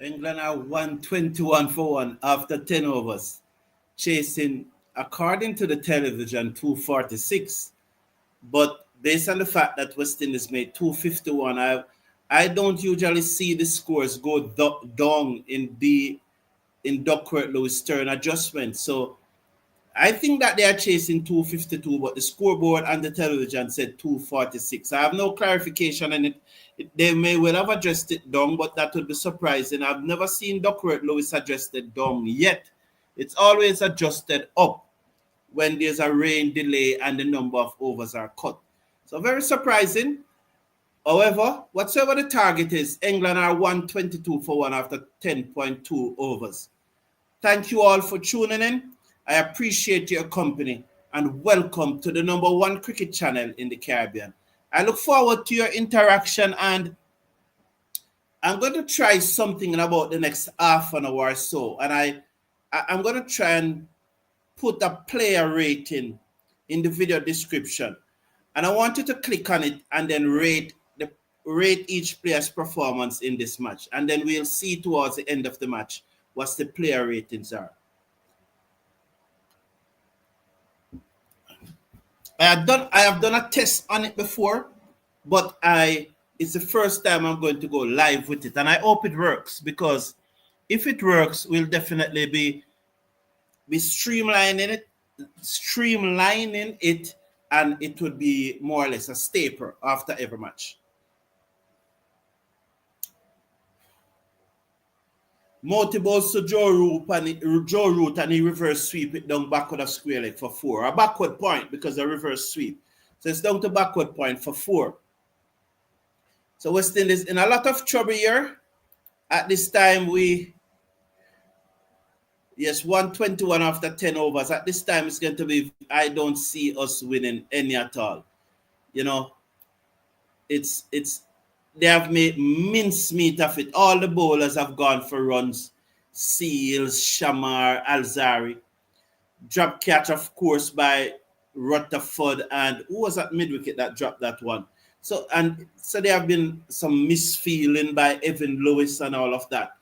England are 121 for 1 after 10 overs, chasing, according to the television, 246. But based on the fact that West Indies made 251, I don't usually see the scores go down in Duckworth Lewis turn adjustment. So I think that they are chasing 252, but the scoreboard and the television said 246. I have no clarification on it. They may well have addressed it down, but that would be surprising. I've never seen Duckworth Lewis adjusted down yet. It's always adjusted up when there's a rain delay and the number of overs are cut. So very surprising. However, whatsoever the target is, England are 122 for 1 after 10.2 overs. Thank you all for tuning in. I appreciate your company and welcome to the #1 cricket channel in the Caribbean. I look forward to your interaction, and I'm going to try something in about the next half an hour or so. And I'm going to try and put a player rating in the video description. And I want you to click on it and then rate each player's performance in this match. And then we'll see towards the end of the match what the player ratings are. I have done a test on it before, but it's the first time I'm going to go live with it. And I hope it works, because if it works, we'll definitely be streamlining it, and it would be more or less a staple after every match. Multiple to Joe Root and he reverse sweep it down backward of square leg for 4. A backward point because a reverse sweep. So it's down to backward point for 4. So West Indies in a lot of trouble here. At this time 121 after 10 overs. At this time it's going to be, I don't see us winning any at all. You know, they have made mincemeat of it. All the bowlers have gone for runs. Seals, Shamar, Alzari. Drop catch, of course, by Rutherford. And who was at mid-wicket that dropped that one? So there have been some misfeeling by Evan Lewis and all of that.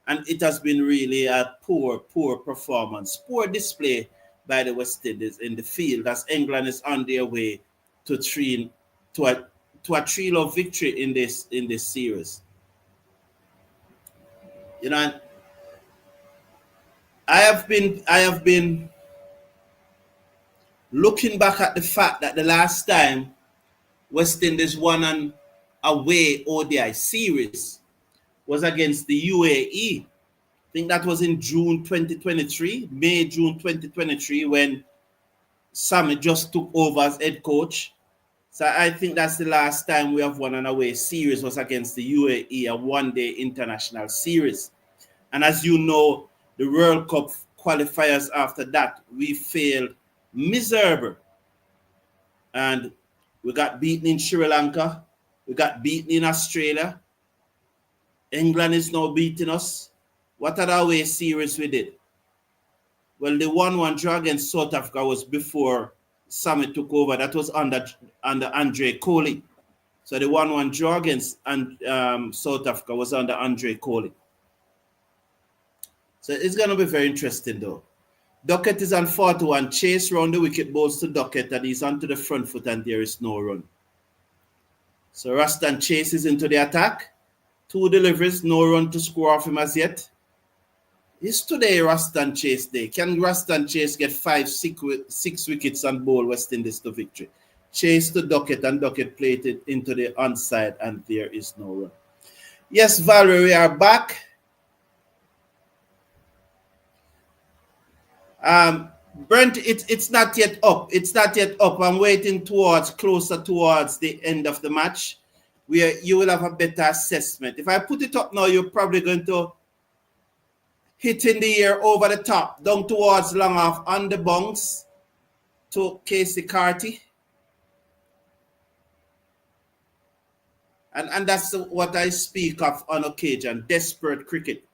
And it has been really a poor performance. Poor display by the West Indies in the field as England is on their way to a 3-0 victory in this series. You know, I have been looking back at the fact that the last time West Indies won an away ODI series was against the UAE. I think that was in June 2023, June 2023, when Sammy just took over as head coach. So I think that's the last time we have won an away series was against the UAE, a one-day international series. And as you know, the World Cup qualifiers after that, we failed miserable. And we got beaten in Sri Lanka. We got beaten in Australia. England is now beating us. What other away series we did? Well, the 1-1 draw against South Africa was before Sammy took over. That was under Andre Coley. So the 1-1 draw against South Africa was under Andre Coley. So it's going to be very interesting, though. Ducket is on 41. Chase round the wicket, bowls to Ducket, and he's onto the front foot, and there is no run. So Rastan Chase is into the attack. 2 deliveries, no run to score off him as yet. It's today Rastan Chase day. Can Rastan Chase get 6 wickets and bowl West Indies to victory? Chase to Ducket, and Ducket played it into the onside, and there is no run. Yes, Valerie, we are back. Brent, it's not yet up. It's not yet up. I'm waiting closer towards the end of the match, where you will have a better assessment. If I put it up now, you're probably going to hit in the air over the top, down towards long off on the bunks to Casey Carty. And that's what I speak of on occasion, desperate cricket.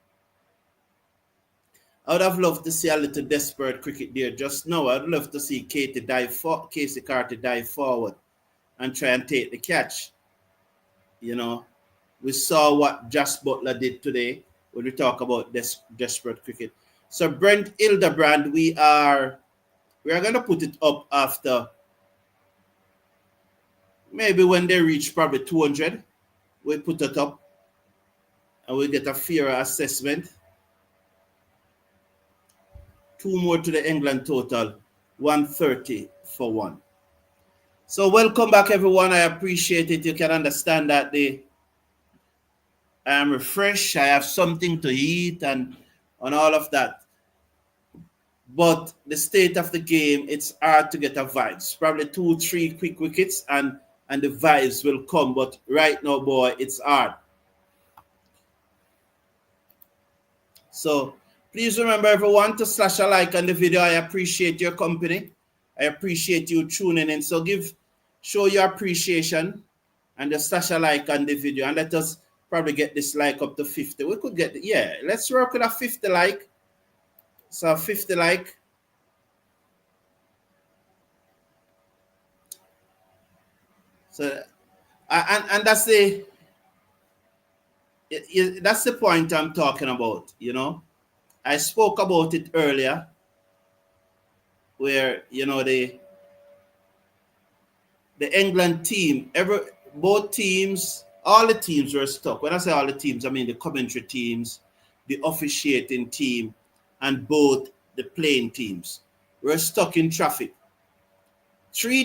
I would have loved to see a little desperate cricket there just now. I'd love to see Casey Carty dive forward and try and take the catch. You know, we saw what Josh Butler did today. when we talk about desperate cricket. So Brent Hildebrand, we are going to put it up after maybe when they reach probably 200. We put it up and we get a fairer assessment. 2 more to the England total, 130 for 1. So welcome back, everyone. I appreciate it. You can understand that I am refreshed. I have something to eat and all of that. But the state of the game, it's hard to get a vibes. Probably 2-3 quick wickets and the vibes will come. But right now, boy, it's hard. So please remember, everyone, to slash a like on the video. I appreciate your company. I appreciate you tuning in. So show your appreciation and just slash a like on the video. And let us probably get this like up to 50. We could get, let's work with a 50 like. So 50 like. So, and that's that's the point I'm talking about, you know. I spoke about it earlier where, you know, the England team, both teams, all the teams were stuck. When I say all the teams, I mean the commentary teams, the officiating team, and both the playing teams were stuck in traffic. 3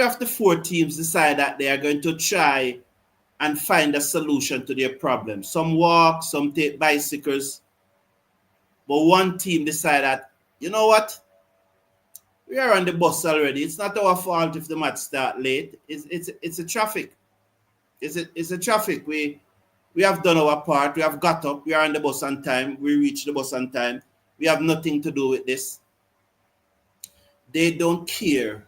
of the 4 teams decide that they are going to try and find a solution to their problem. Some walk, some take bicycles. But one team decided that, you know what? We are on the bus already. It's not our fault if the match start late. It's a traffic. It's a traffic. We have done our part. We have got up. We are on the bus on time. We reach the bus on time. We have nothing to do with this. They don't care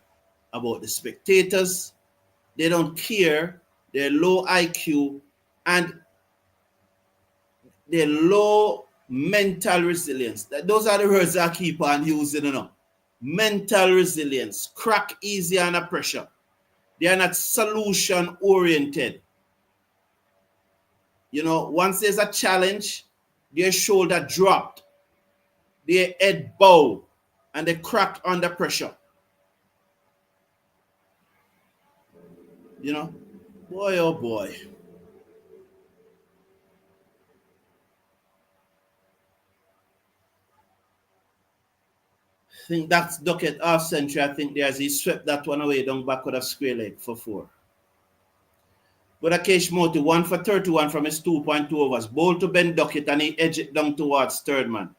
about the spectators. They don't care their low IQ and their low mental resilience. Those are the words I keep on using, you know. Mental resilience, crack easy under pressure. They are not solution oriented. You know, once there's a challenge, their shoulder dropped, their head bow, and they crack under pressure. You know, boy, oh boy. I think that's Ducket half century. I think he swept that one away down back with a square leg for 4. But Akesh Moti, 1 for 31 from his 2.2 overs. Ball to Ben Ducket and he edged it down towards third man.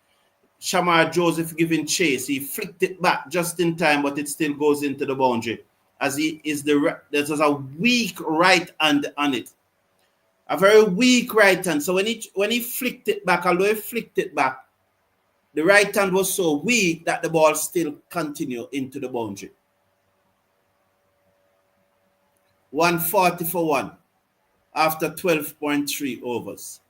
Shamar Joseph giving chase. He flicked it back just in time, but it still goes into the boundary. As there's a weak right hand on it. A very weak right hand. So when he flicked it back, although he flicked it back, the right hand was so weak that the ball still continued into the boundary. 140 for 1 after 12.3 overs.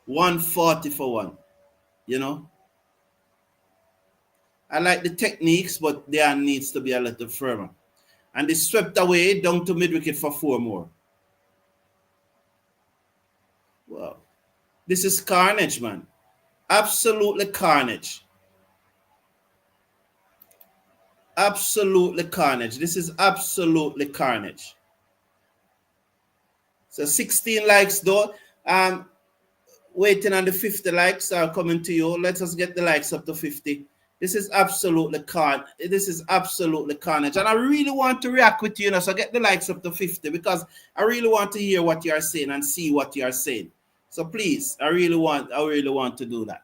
140 for 1. You know? I like the techniques, but there needs to be a little firmer. And they swept away down to mid-wicket for 4 more. Wow. This is carnage, man. Absolutely carnage. Absolutely carnage. This is absolutely carnage. So 16 likes though. Waiting on the 50 likes are coming to you. Let us get the likes up to 50. This is absolutely carnage. This is absolutely carnage. And I really want to react with you, so get the likes up to 50 because I really want to hear what you are saying and see what you are saying. So please, I really want to do that.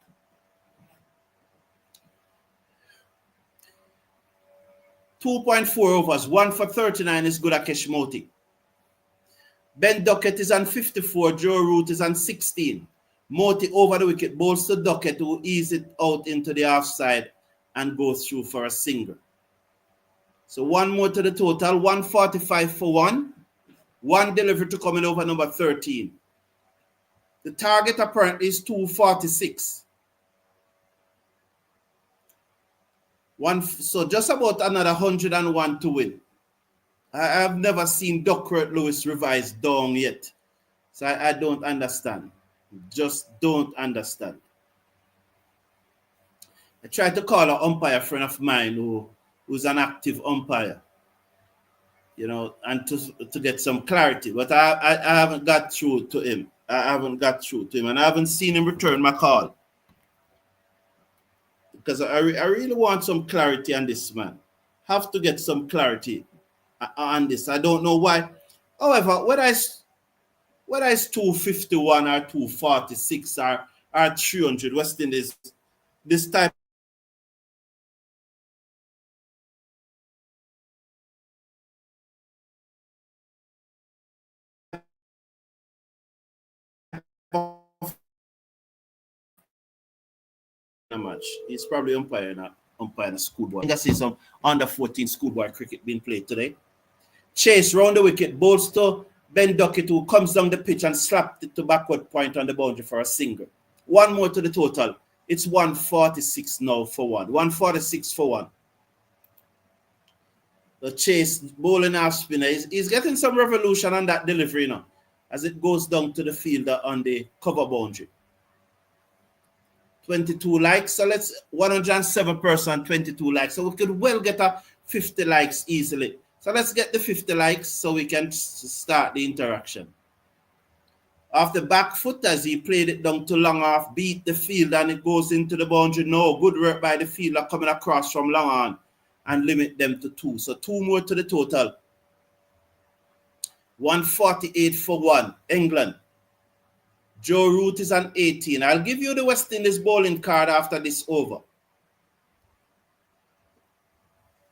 .4 overs, 1 for 39 is good at Keshmoti. Ben Ducket is on 54, Joe Root is on 16. Moti over the wicket, bowls to Ducket who ease it out into the offside and goes through for a single. So 1 more to the total, 145 for 1. 1 delivery to coming over number 13. The target apparently is 246. So just about another 101 to win. I have never seen Duckworth Lewis revised down yet. So I don't understand. Just don't understand. I tried to call an umpire friend of mine who's an active umpire, and to get some clarity. But I haven't got through to him. And I haven't seen him return my call. Because I really want some clarity on this, man. Have to get some clarity on this. I don't know why. However, whether it's 251 or 246 or 300 West Indies, this type of match. He's probably umpiring a schoolboy. I think I see some under 14 schoolboy cricket being played today. Chase round the wicket, bowls to Ben Ducket, who comes down the pitch and slapped it to backward point on the boundary for a single. One more to the total. It's 146 now for one. 146 for one. The Chase bowling half spinner. He's getting some revolution on that delivery now as it goes down to the fielder on the cover boundary. 22 likes. So let's 107%, 22 likes. So we could well get a 50 likes easily. So let's get the 50 likes so we can start the interaction. Off the back foot as he played it down to long off, beat the field and it goes into the boundary. No, good work by the fielder coming across from long on and limit them to 2. So 2 more to the total. 148 for 1, England. Joe Root is on 18. I'll give you the West Indies bowling card after this over.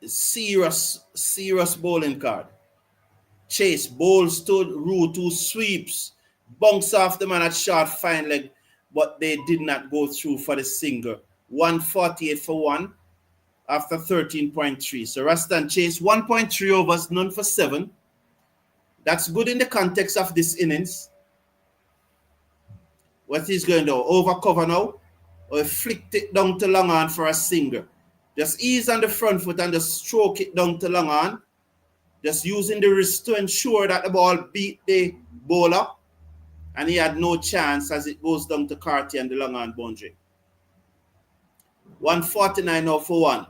Serious bowling card. Chase bowls to Root, who sweeps, bunks off the man at short fine leg, but they did not go through for the single. 148 for 1 after 13.3. So Rastan Chase 1.3 overs, none for 7. That's good in the context of this innings. What he's going to do? Over cover now, or flicked it down to long on for a single. Just ease on the front foot and just stroke it down to long on. Just using the wrist to ensure that the ball beat the bowler. And he had no chance as it goes down to Carty and the long on boundary. 149 now for 1.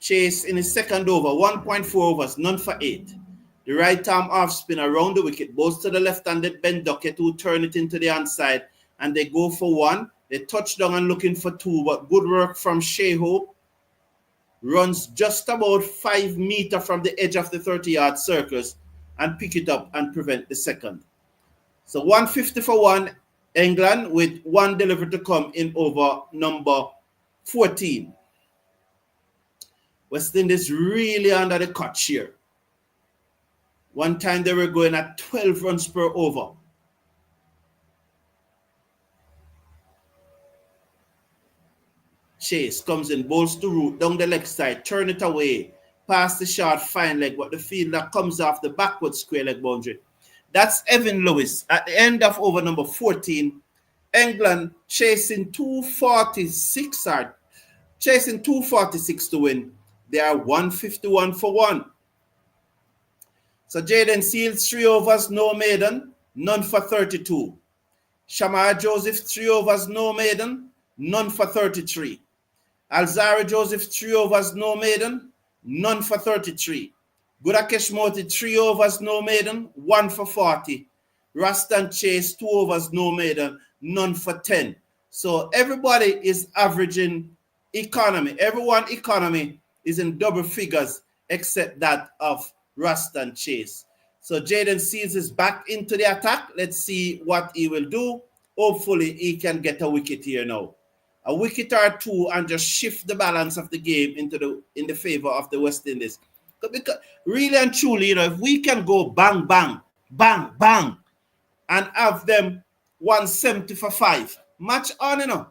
Chase in his second over, 1.4 overs, none for 8. The right arm off spin around the wicket, goes to the left-handed Ben Ducket, who turn it into the onside, and they go for 1. They touch down and looking for 2, but good work from Shea Hope. Runs just about 5 meters from the edge of the 30-yard circles and pick it up and prevent the second. So 150 for 1, England, with 1 delivered to come in over number 14. West Indies really under the cut here. One time they were going at 12 runs per over. Chase comes in, bowls to Root, down the leg side, turn it away, past the short fine leg, but the fielder comes off the backward square leg boundary. That's Evan Lewis at the end of over number 14. England chasing 246 to win. They are 151 for 1. So Jaden Seals, 3 overs, no maiden, none for 32. Shamar Joseph, 3 overs, no maiden, none for 33. Alzari Joseph, 3 overs, no maiden, none for 33. Gudakesh Moti, 3 overs, no maiden, 1 for 40. Rastan Chase, 2 overs, no maiden, none for 10. So everybody is averaging economy. Everyone economy is in double figures except that of Rastan Chase. So Jaden Seals is back into the attack. Let's see what he will do. Hopefully he can get a wicket here now. A wicket or 2 and just shift the balance of the game in the favor of the West Indies. Because really and truly, if we can go bang, bang, bang, bang, and have them 170 for 5, match on,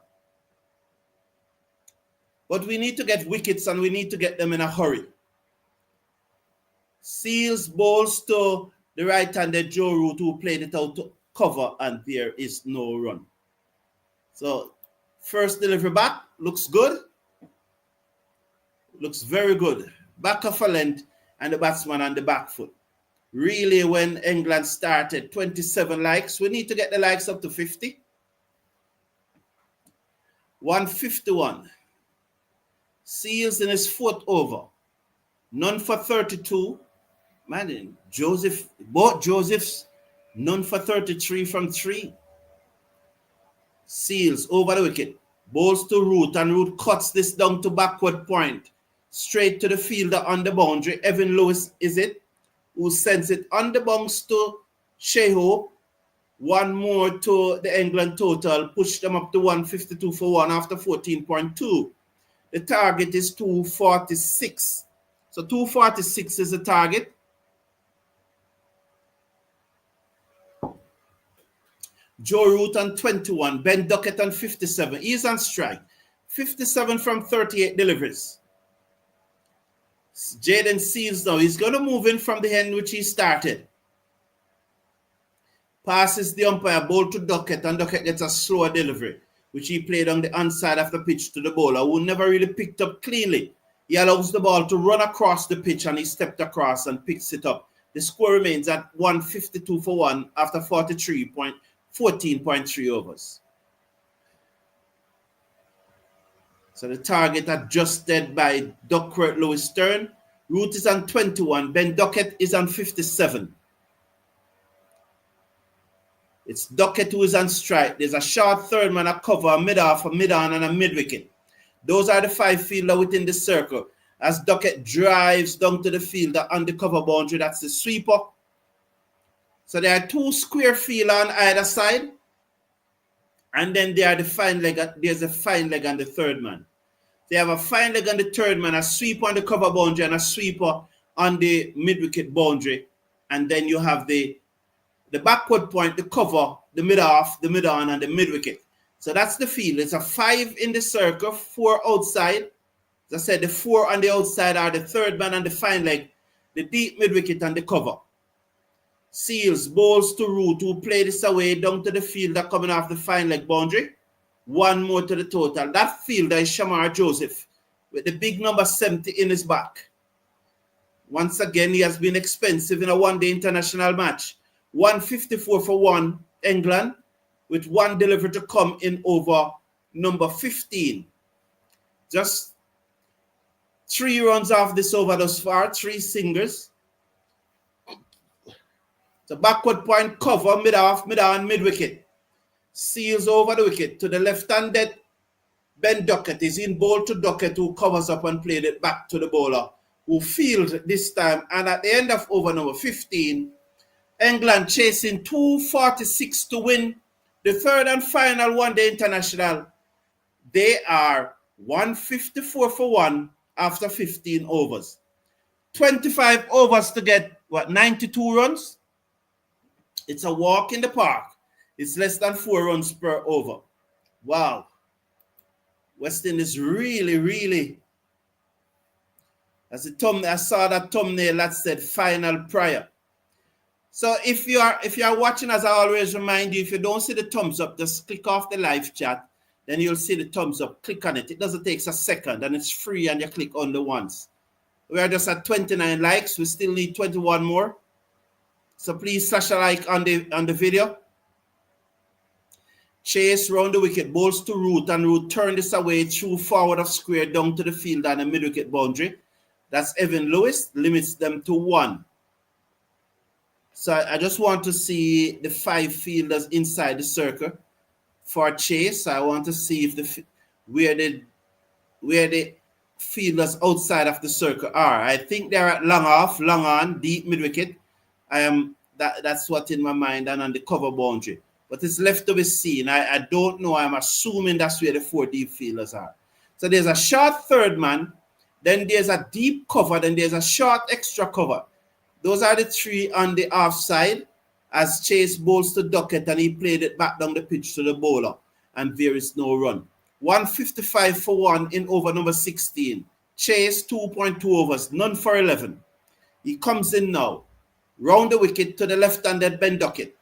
But we need to get wickets and we need to get them in a hurry. Seals bowls to the right-handed Joe Root, who played it out to cover, and there is no run. So first delivery back looks good. Looks very good. Back of a length and the batsman on the back foot. really when England started. 27 likes. We need to get the likes up to 50. 151. Seals in his fourth over. None for 32. Man, both Josephs, none for 33 from 3. Seals over the wicket. Bowls to Root, and Root cuts this down to backward point. Straight to the fielder on the boundary. Evan Lewis is it, who sends it on the bounce to Sheho. One more to the England total. Push them up to 152 for 1 after 14.2. The target is 246. So 246 is the target. Joe Root on 21. Ben Ducket on 57. He's on strike. 57 from 38 deliveries. Jaden Seals now. He's going to move in from the end which he started. Passes the umpire, ball to Ducket, and Ducket gets a slower delivery, which he played on the inside of the pitch to the bowler, who never really picked up cleanly. He allows the ball to run across the pitch, and he stepped across and picks it up. The score remains at 152 for 1 after 14.3 overs. So the target adjusted by Duckworth Lewis Stern. Root is on 21. Ben Ducket is on 57. It's Ducket who is on strike. There's a short third man, a cover, a mid-off, a mid-on, and a mid-wicket. Those are the 5 fielders within the circle. As Ducket drives down to the fielder on the cover boundary, that's the sweeper. So there are 2 square fielders on either side. And then there are the fine leg. There's a fine leg on the third man. They have a fine leg on the third man, a sweeper on the cover boundary, and a sweeper on the mid-wicket boundary. And then you have the backward point, the cover, the mid-off, the mid-on, and the mid-wicket. So that's the field. It's a 5 in the circle, 4 outside. As I said, the 4 on the outside are the third man and the fine leg, the deep mid-wicket, and the cover. Seals, bowls to Root, who play this away down to the fielder coming off the fine leg boundary. 1 more to the total. That fielder is Shamar Joseph with the big number 70 in his back. Once again, he has been expensive in a one-day international match. 154 for 1, England, with 1 delivery to come in over number 15. Just 3 runs off this over thus far, 3 singers. The backward point cover, mid-off, mid-on, mid-wicket. Seals over the wicket to the left-handed Ben Ducket is in bowl to Ducket, who covers up and played it back to the bowler, who field this time. And at the end of over number 15, England chasing 246 to win the third and final one-day international. They are 154 for 1 after 15 overs. 25 overs to get, 92 runs? It's a walk in the park. It's less than 4 runs per over. Wow. West Indies really, as I saw that thumbnail that said final prior. So if you are watching, as I always remind you, if you don't see the thumbs up, just click off the live chat. Then you'll see the thumbs up. Click on it. It doesn't take a second, and it's free, and you click on the once. We are just at 29 likes. We still need 21 more. So please slash a like on the video. Chase round the wicket, bowls to Root, and Root turn this away through forward of square down to the field and the mid-wicket boundary. That's Evan Lewis, limits them to 1. So I just want to see the 5 fielders inside the circle for Chase. I want to see if where the fielders outside of the circle are. I think they're at long off, long on, deep mid-wicket. That's what's in my mind, and on the cover boundary. But it's left to be seen. I don't know. I'm assuming that's where the 4 deep fielders are. So there's a short third man, then there's a deep cover, then there's a short extra cover. Those are the 3 on the offside as Chase bowls to Ducket, and he played it back down the pitch to the bowler, and there is no run. 155 for 1 in over number 16. Chase 2.2 overs, none for 11. He comes in now, round the wicket to the left-handed Ben Ducket.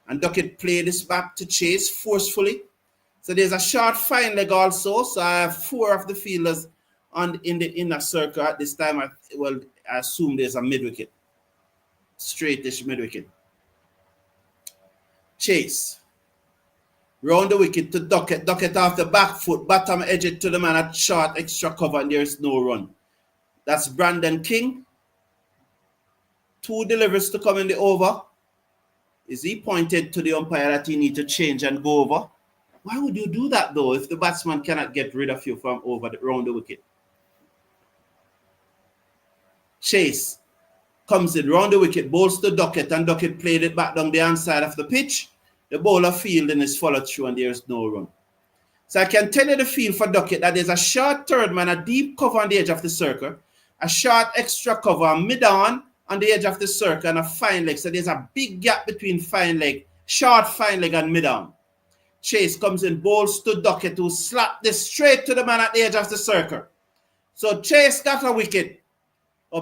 And Ducket played this back to Chase forcefully. So there's a short fine leg also. So I have 4 of the fielders in the inner circle at this time. I assume there's a mid-wicket. straightish mid-wicket. Chase. Round the wicket to Ducket. Ducket off the back foot, bottom edge it to the man at short extra cover, and there is no run. That's Brandon King. 2 deliveries to come in the over. Is he pointed to the umpire that he need to change and go over? Why would you do that though if the batsman cannot get rid of you from over round the wicket? Chase comes in round the wicket, bowls to Ducket, and Ducket played it back down the hand side of the pitch. The bowler fielding is followed through, and there's no run. So I can tell you the feel for Ducket that there's a short third man, a deep cover on the edge of the circle, a short extra cover mid-on the edge of the circle, and a fine leg. So there's a big gap between fine leg, short fine leg, and mid-on. Chase comes in, bowls to Ducket, who slapped this straight to the man at the edge of the circle. So Chase got a wicket.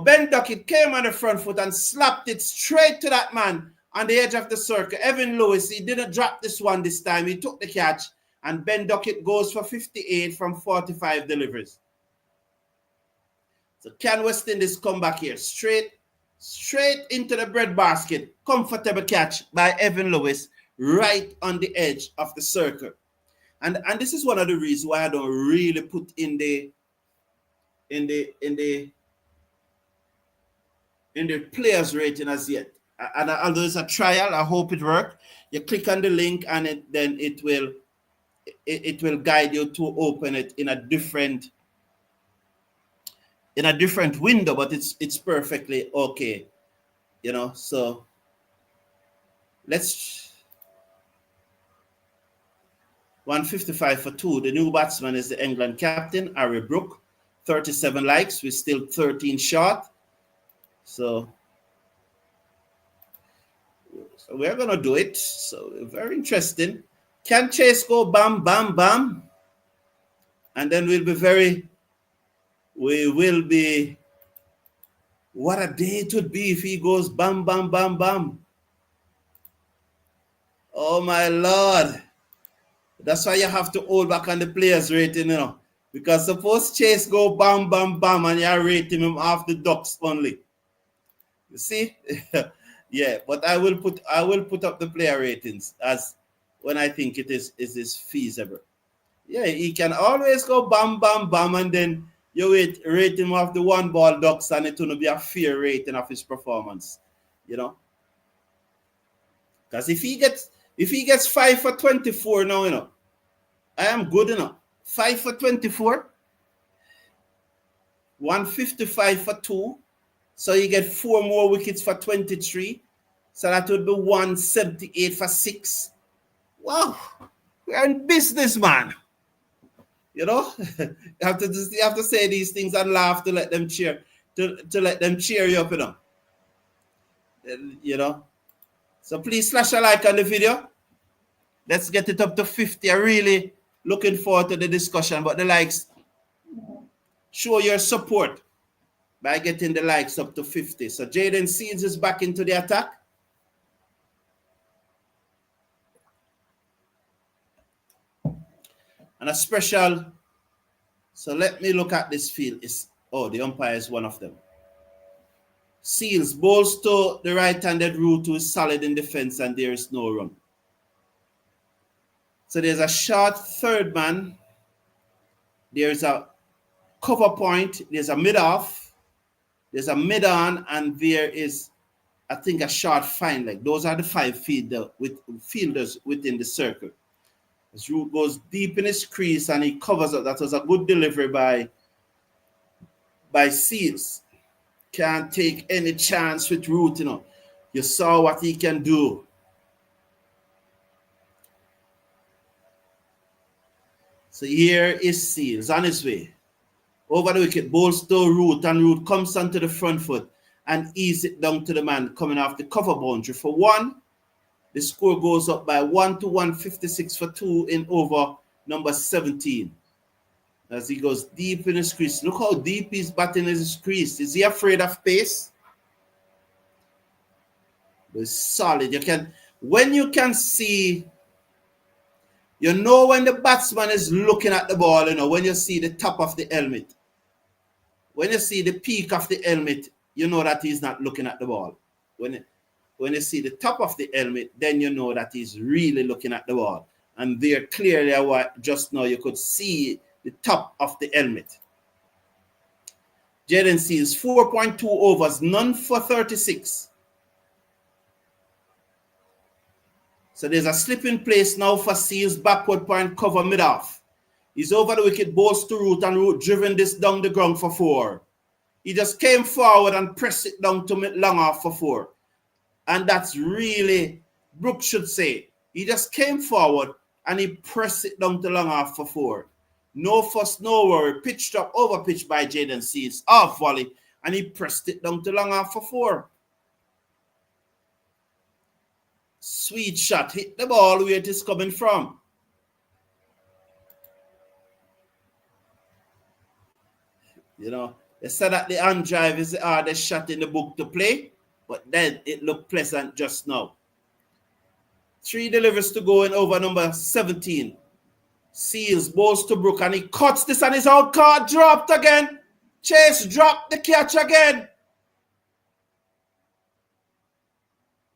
Ben Ducket came on the front foot and slapped it straight to that man on the edge of the circle. Evan Lewis, he didn't drop this one this time. He took the catch, and Ben Ducket goes for 58 from 45 deliveries. So can West Indies come back here? Straight into the breadbasket. Comfortable catch by Evan Lewis right on the edge of the circle. And this is one of the reasons why I don't really put in the players rating as yet. And although it's a trial, I hope it works. You click on the link, and then it will guide you to open it in a different window, but it's perfectly okay, you know. So let's 155 for 2. The new batsman is the England captain, Harry Brook. 37 likes. We're still 13 short. So we're going to do it. So very interesting. Can Chase go bam, bam, bam? And then we will be, what a day it would be if he goes bam, bam, bam, bam. Oh, my Lord. That's why you have to hold back on the players rating, you know. Because suppose Chase go bam, bam, bam, and you're rating him off the ducks only. You see? Yeah, but I will put up the player ratings as when I think it is feasible. Yeah, he can always go bam, bam, bam, and then you rate him off the 1-ball ducks, and it will be a fair rating of his performance, you know. Because if he gets 5 for 24 now, you know, I am good enough. 5 for 24, 155 for 2. So you get 4 more wickets for 23. So that would be 178 for 6. Wow, we're in business, man. You know, you have to say these things and laugh to let them cheer, to let them cheer you up, you know. You know. So please slash a like on the video. Let's get it up to 50. I'm really looking forward to the discussion. But the likes, show your support by getting the likes up to 50. So Jaden Seeds is back into the attack. And a special, so let me look at this field. The umpire is one of them. Seals bowls to the right-handed Root, who is solid in defense, and there is no run. So there's a short third man. There's a cover point. There's a mid-off. There's a mid-on, and there is, I think, a short fine leg. Those are the 5 fielders within the circle. As Root goes deep in his crease and he covers up. That was a good delivery by Seals. Can't take any chance with Root, you know. You saw what he can do. So here is Seals on his way. Over the wicket, bowls to Root, and Root comes onto the front foot and ease it down to the man coming off the cover boundary for 1. The score goes up by 1 to 156 for 2 in over number 17. As he goes deep in his crease. Look how deep he's batting in his crease. Is he afraid of pace? It's solid. When you can see, you know when the batsman is looking at the ball, you know, when you see the top of the helmet. When you see the peak of the helmet, you know that he's not looking at the ball. when you see the top of the helmet, then you know that he's really looking at the ball. And there clearly, just now you could see the top of the helmet. Jaden Seals 4.2 overs, none for 36. So there's a slip in place now for Seals, backward point cover mid-off. He's over the wicket, balls to Root, and Root driven this down the ground for 4. He just came forward and pressed it down to long off for 4. And that's really, Brooks should say, he just came forward and he pressed it down to long off for 4. No fuss, no worry. Pitch drop, over pitch by Jaden Seals, off volley, and he pressed it down to long off for 4. Sweet shot, hit the ball where it is coming from. You know, they said that the hand drive is the hardest shot in the book to play, but then it looked pleasant just now. 3 delivers to go in over number 17. Seals, balls to Brook, and he cuts this, and his out card dropped again. Chase dropped the catch again.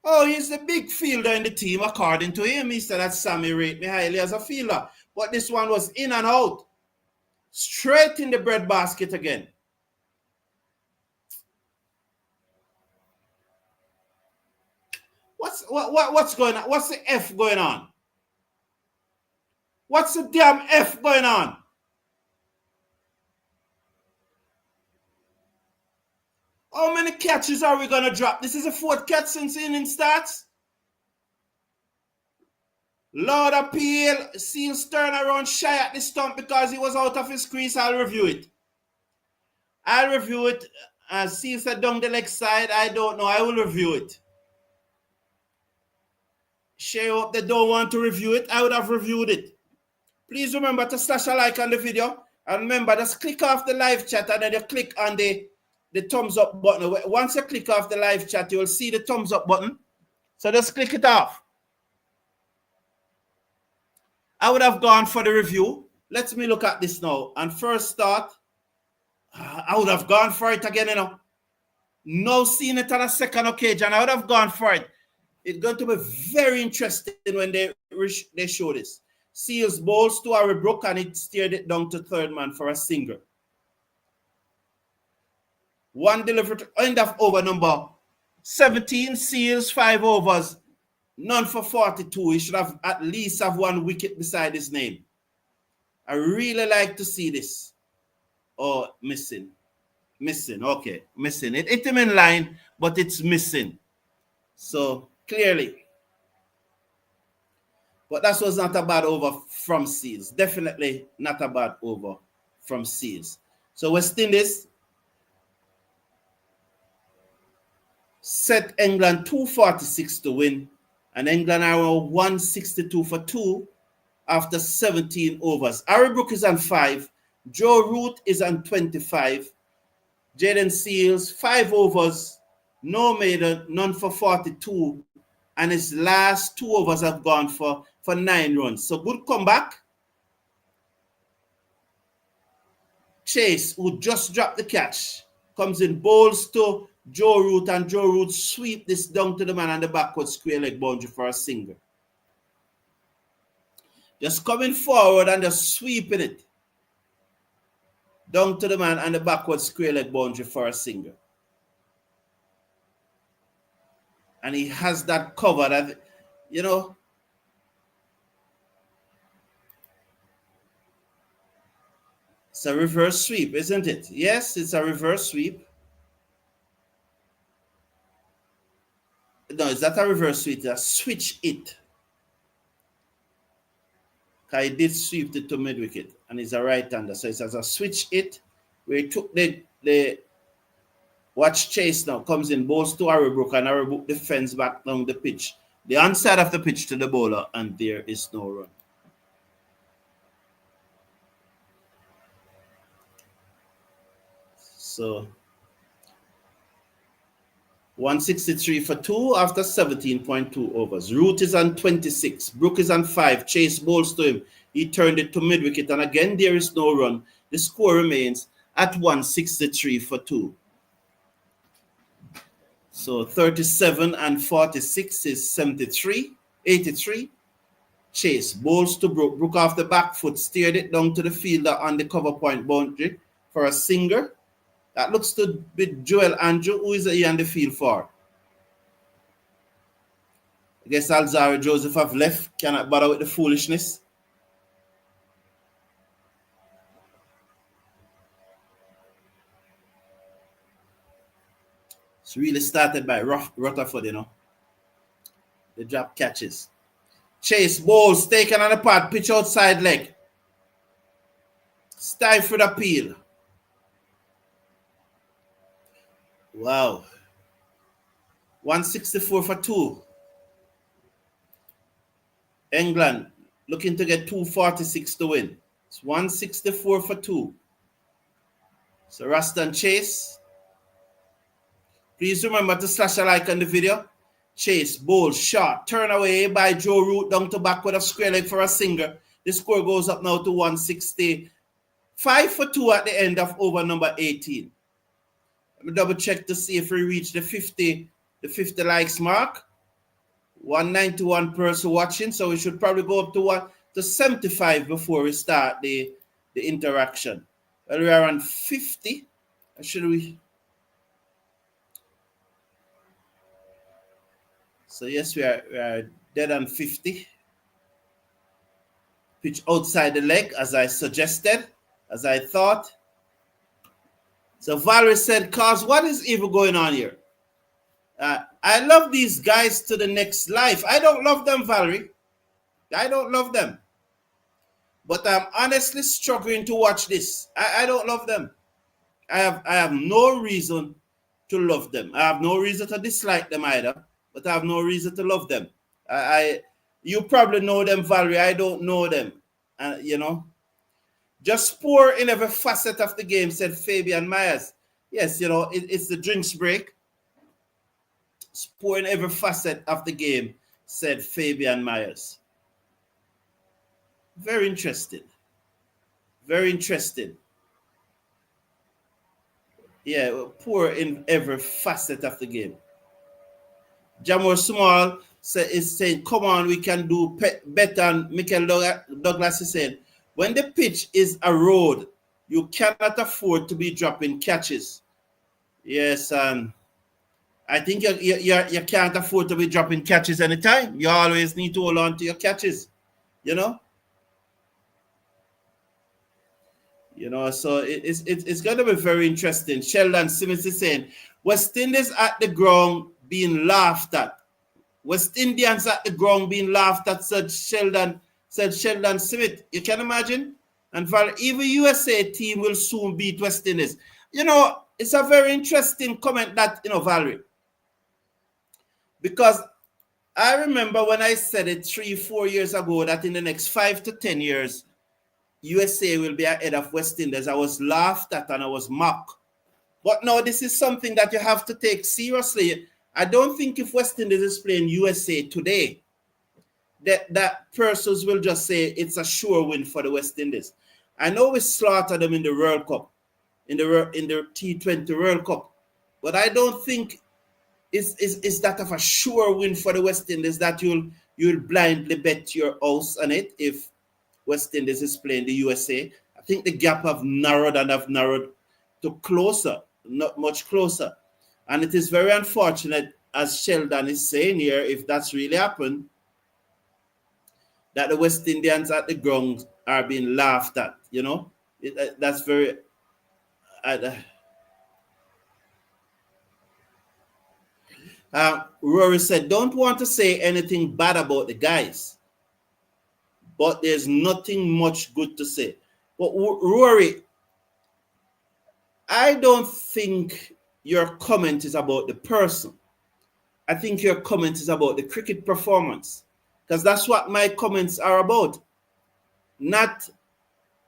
Oh, he's the big fielder in the team, according to him. He said that Sammy rate me highly as a fielder. But this one was in and out. Straight in the breadbasket again. What's going on? What's the F going on? What's the damn F going on? How many catches are we going to drop? This is the 4th catch since the inning starts. Lord appeal. Seals turn around shy at the stump because he was out of his crease. I'll review it. Seals said down the leg side. I don't know. I will review it. Share up they don't want to review it. I would have reviewed it. Please remember to slash a like on the video. And remember, just click off the live chat and then you click on the thumbs up button. Once you click off the live chat, you will see the thumbs up button. So just click it off. I would have gone for the review. Let me look at this now. And first thought, I would have gone for it again, you know. No seeing it on a second occasion. I would have gone for it. It's going to be very interesting when they show this. Seals balls to Harry Brook, and it steered it down to third man for a single. 1 delivery to end of over number 17. Seals 5 overs, none for 42. He should have at least have 1 wicket beside his name. I really like to see this. Oh, missing. Okay, missing. It hit him in line, but it's missing. So clearly. But that was not a bad over from Seals. Definitely not a bad over from Seals. So West Indies set England 246 to win. And England are 162 for 2 after 17 overs. Harry Brook is on 5. Joe Root is on 25. Jaden Seals, 5 overs, no maiden, none for 42. And his last 2 overs have gone for 9 runs. So good comeback. Chase, who just dropped the catch, comes in, bowls to Joe Root, and Joe Root sweep this down to the man on the backward square leg boundary for a single. Just coming forward and just sweeping it down to the man on the backward square leg boundary for a single. And he has that cover that, you know, it's a reverse sweep, isn't it? Yes, it's a reverse sweep. No, it's not a reverse sweep, it's a switch it. He did sweep it to mid-wicket, and he's a right-hander. So it's as a switch it, where he took the watch Chase now, comes in, bowls to Harry Brook, and Harry Brook defends back down the pitch. The onside of the pitch to the bowler, and there is no run. So 163 for 2 after 17.2 overs. Root is on 26. Brook is on 5. Chase bowls to him. He turned it to mid-wicket, and again there is no run. The score remains at 163 for 2. So 37 and 46 is 73, 83. Chase bowls to Brook. Brook off the back foot, steered it down to the fielder on the cover point boundary for a singer. That looks to be Joel Andrew. Who is he on the field for? I guess Alzari Joseph have left. Cannot bother with the foolishness. It's really started by Rutherford, you know. The drop catches. Chase bowls taken on the pad, pitch outside leg. Stifled appeal. Wow. 164 for 2. England looking to get 246 to win. It's 164 for 2. So Raston Chase. Please remember to slash a like on the video. Chase, bowl, shot, turn away by Joe Root down to back with a square leg for a singer. The score goes up now to 165 for 2 at the end of over number 18. Let me double check to see if we reach the 50 likes mark. 191 person watching, so we should probably go up to 75 before we start the interaction. Well, we are on 50. Should we? So yes, we are dead on 50. Pitch outside the leg, as I suggested, as I thought. So Valerie said, "Cause what is even going on here? I love these guys to the next life. I don't love them, Valerie. I don't love them. But I'm honestly struggling to watch this. I don't love them. I have no reason to love them. I have no reason to dislike them either, but I have no reason to love them. You probably know them, Valerie. I don't know them. You know, just poor in every facet of the game," said Fabian Myers. Yes, you know, it's the drinks break. Poor in every facet of the game, said Fabian Myers. Very interesting. Very interesting. Yeah, poor in every facet of the game. Jamor Small is saying, "Come on, we can do better." And Michael Douglas is saying, "When the pitch is a road, you cannot afford to be dropping catches." Yes, I think you can't afford to be dropping catches anytime. You always need to hold on to your catches, you know. You know, so it's going to be very interesting. Sheldon Simmons is saying, West Indies at the ground being laughed at. West Indians at the ground being laughed at, said Sheldon Smith. You can imagine? And for even USA team will soon beat West Indies. You know, it's a very interesting comment that, you know, Valerie. Because I remember when I said it 3-4 years ago that in the next 5 to 10 years, USA will be ahead of West Indies. I was laughed at and I was mocked. But no, this is something that you have to take seriously. I don't think if West Indies is playing USA today, that persons will just say it's a sure win for the West Indies. I know we slaughtered them in the World Cup, in the T20 World Cup, but I don't think is that of a sure win for the West Indies that you'll blindly bet your house on it if West Indies is playing the USA. I think the gap have narrowed to closer, not much closer. And it is very unfortunate, as Sheldon is saying here, if that's really happened, that the West Indians at the ground are being laughed at, you know. That's very... Rory said, "Don't want to say anything bad about the guys, but there's nothing much good to say." But Rory, I don't think your comment is about the person. I think your comment is about the cricket performance, because that's what my comments are about. Not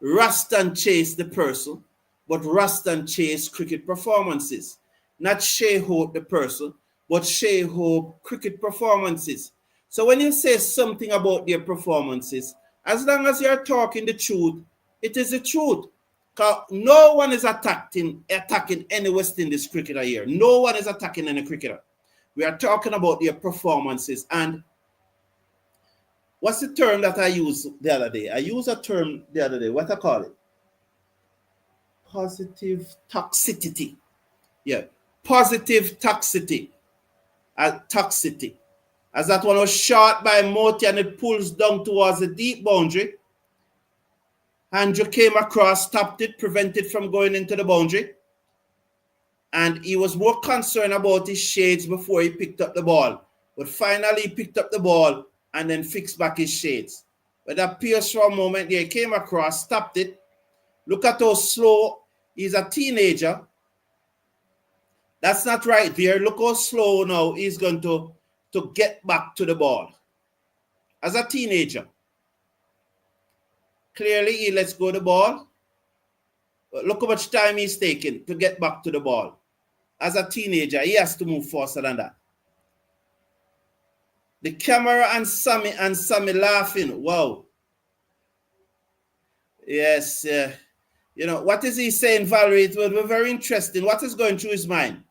Raston Chase the person, but Raston Chase cricket performances. Not Shea Hope the person, but Shea Hope cricket performances. So when you say something about their performances, as long as you're talking the truth, it is the truth. Because no one is attacking any West Indies cricketer here. No one is attacking any cricketer. We are talking about their performances. And what's the term that I used the other day? I used a term the other day. What I call it? Positive toxicity. Yeah. Positive toxicity. Toxicity. As that one was shot by Moti and it pulls down towards the deep boundary. Andrew came across, stopped it, prevented it from going into the boundary. And he was more concerned about his shades before he picked up the ball. But finally, he picked up the ball and then fixed back his shades. But that Pierce for a moment there, he came across, stopped it. Look at how slow. He's a teenager. That's not right there. Look how slow now he's going to get back to the ball. As a teenager. Clearly, he lets go the ball. But look how much time he's taking to get back to the ball. As a teenager, he has to move faster than that. The camera and Sammy laughing. Wow. Yes. You know, what is he saying, Valerie? It will be very interesting. What is going through his mind?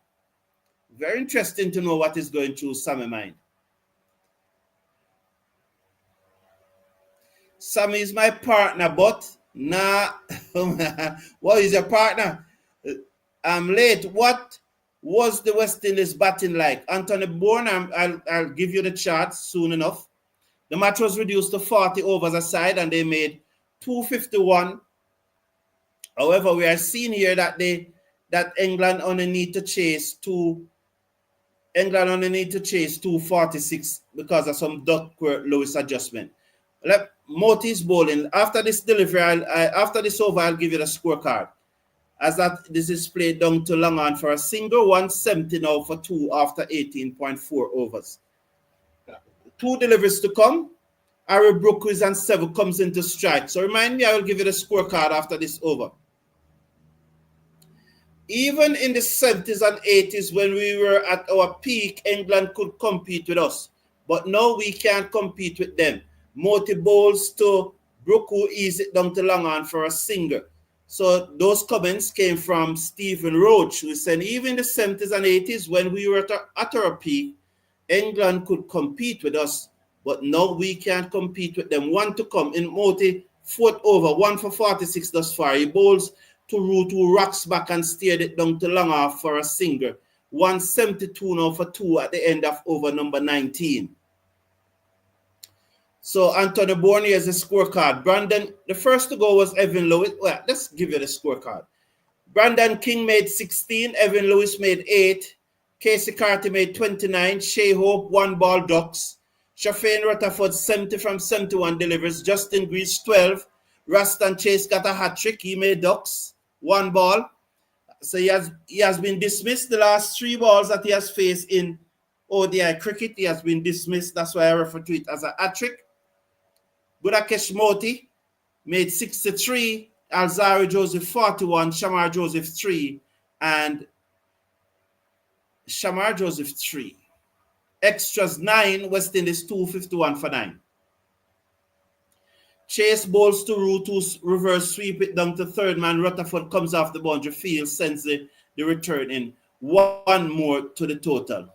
Very interesting to know what is going through Sammy's mind. Sammy is my partner, but nah. What is your partner? I'm late. What was the West Indies batting like? Anthony Bourne, I'll give you the chart soon enough. The match was reduced to 40 overs aside and they made 251. However, we are seeing here that England only need to chase 246 because of some Duckworth-Lewis adjustment. Moti's bowling. After this delivery, after this over, I'll give you the scorecard. As that this is played down to long on for a single, 170 now for 2 after 18.4 overs. 2 deliveries to come. Harry Brooke is on 7, comes into strike. So remind me, I will give you the scorecard after this over. Even in the 70s and 80s, when we were at our peak, England could compete with us. But now we can't compete with them. Moti bowls to Brooke, who eased it down to long on for a single. So those comments came from Stephen Roach, who said even in the 70s and 80s, when we were at our peak, England could compete with us. But now we can't compete with them. 1 to come in Moti, 4th over, 1 for 46 thus far. He bowls to Root, who rocks back and steered it down to long off for a single. 172 now for 2 at the end of over number 19. So Anthony Bourne has a scorecard. Brandon, the first to go was Evan Lewis. Well, let's give you the scorecard. Brandon King made 16. Evan Lewis made 8. Casey Carty made 29. Shea Hope, 1 ball ducks. Shafane Rutherford, 70 from 71 delivers. Justin Greaves, 12. Raston Chase got a hat-trick. He made ducks, 1 ball. So he has been dismissed the last 3 balls that he has faced in ODI cricket. He has been dismissed. That's why I refer to it as a hat-trick. Budakesh Moti made 63. Alzari Joseph, 41. Shamar Joseph, 3. And Shamar Joseph, 3. Extras, 9. West Indies, 251 for 9. Chase bowls to Root, to reverse sweep it down to third man. Rutherford comes off the boundary field, sends the return in. 1 more to the total.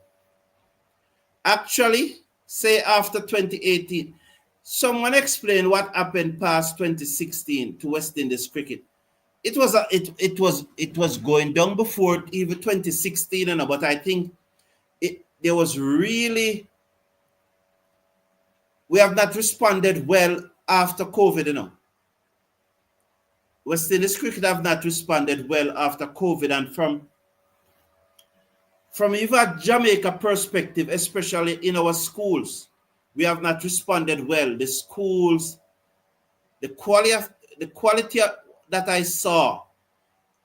Actually, say after 2018, someone explain what happened past 2016 to West Indies cricket. It was going down before even 2016, but I think there was really, we have not responded well after COVID, West Indies cricket have not responded well after COVID, and from even a Jamaica perspective, especially in our schools, we have not responded well. The schools, the quality that I saw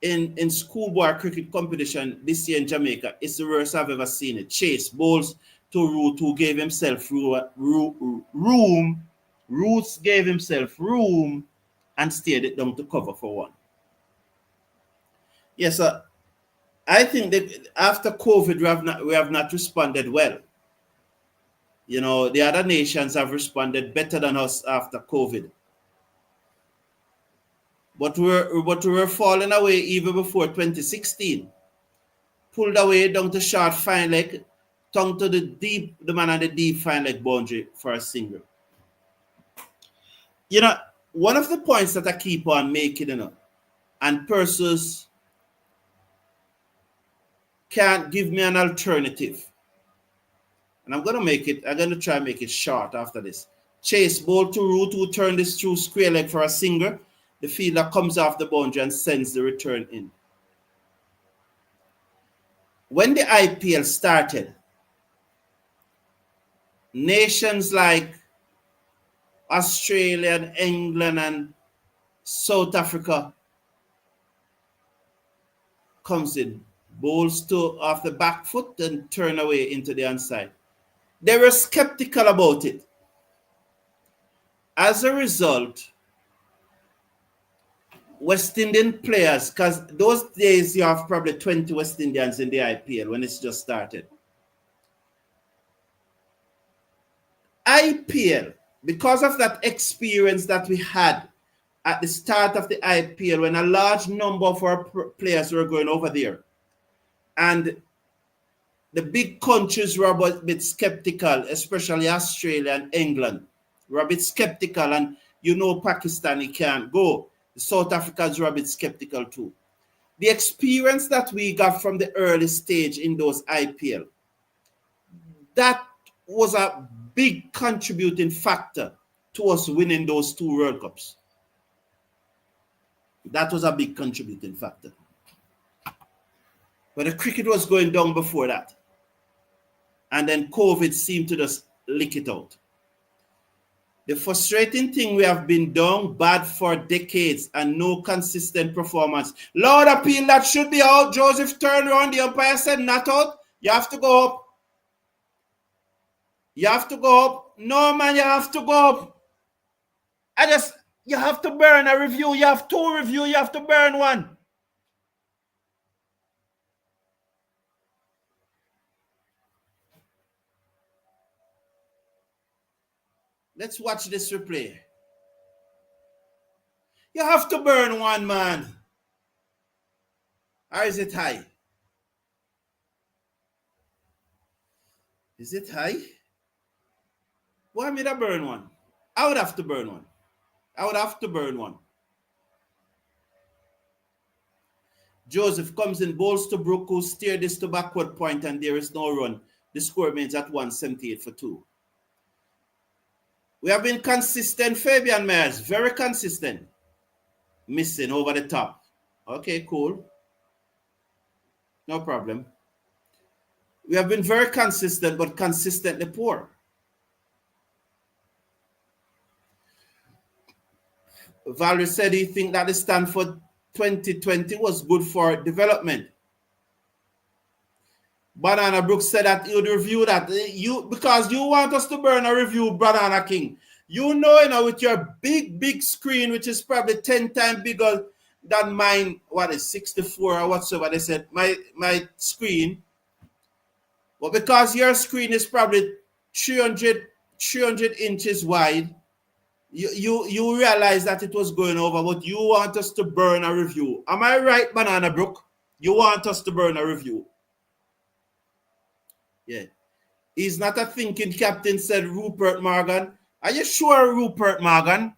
in schoolboy cricket competition this year in Jamaica is the worst I've ever seen it. Chase bowls to Root, who gave himself room. Roots gave himself room and steered it down to cover for 1. Yes, sir. I think that after COVID, we have not responded well. The other nations have responded better than us after COVID. But we were falling away even before 2016. Pulled away down to short fine leg. tongue to the man on the deep fine leg boundary for a single. You know, one of the points that I keep on making, and Persus can't give me an alternative. And I'm going to try and make it short after this. Chase ball to Root, who turn this through square leg for a single. The fielder comes off the boundary and sends the return in. When the IPL started, nations like Australia and England and South Africa comes in, bowls to off the back foot and turn away into the onside. They were skeptical about it. As a result, West Indian players, because those days you have probably 20 West Indians in the IPL when it's just started. IPL, because of that experience that we had at the start of the IPL when a large number of our players were going over there, and the big countries were a bit skeptical, especially Australia and England were a bit skeptical, and Pakistan can't go. The South Africans were a bit skeptical too. The experience that we got from the early stage in those IPL, that was a big contributing factor to us winning those 2 World Cups. That was a big contributing factor. But the cricket was going down before that. And then COVID seemed to just lick it out. The frustrating thing, we have been down bad for decades and no consistent performance. Lord appeal, that should be out. Joseph turned around. The umpire said not out. You have to go up. You have to go up. No, man, you have to go up. You have to burn a review. You have 2 review. You have to burn 1. Let's watch this replay. You have to burn 1, man. Or is it high? Is it high? Why made I burn 1? I would have to burn 1. I would have to burn 1. Joseph comes in, bowls to Brook, who steer this to backward point, and there is no run. The score remains at 178 for 2. We have been consistent, Fabian Myers, very consistent. Missing over the top. Okay, cool. No problem. We have been very consistent, but consistently poor. Valerie said he think that the Stanford 2020 was good for development. Banana Brooks said that he would review that. Because you want us to burn a review, Banana King. With your big screen, which is probably 10 times bigger than mine, 64 or whatsoever they said, my screen. But because your screen is probably 300 inches wide, you realize that it was going over, but you want us to burn a review. Am I right, Banana Brook? You want us to burn a review. Yeah. He's not a thinking captain, said Rupert Morgan. Are you sure, Rupert Morgan?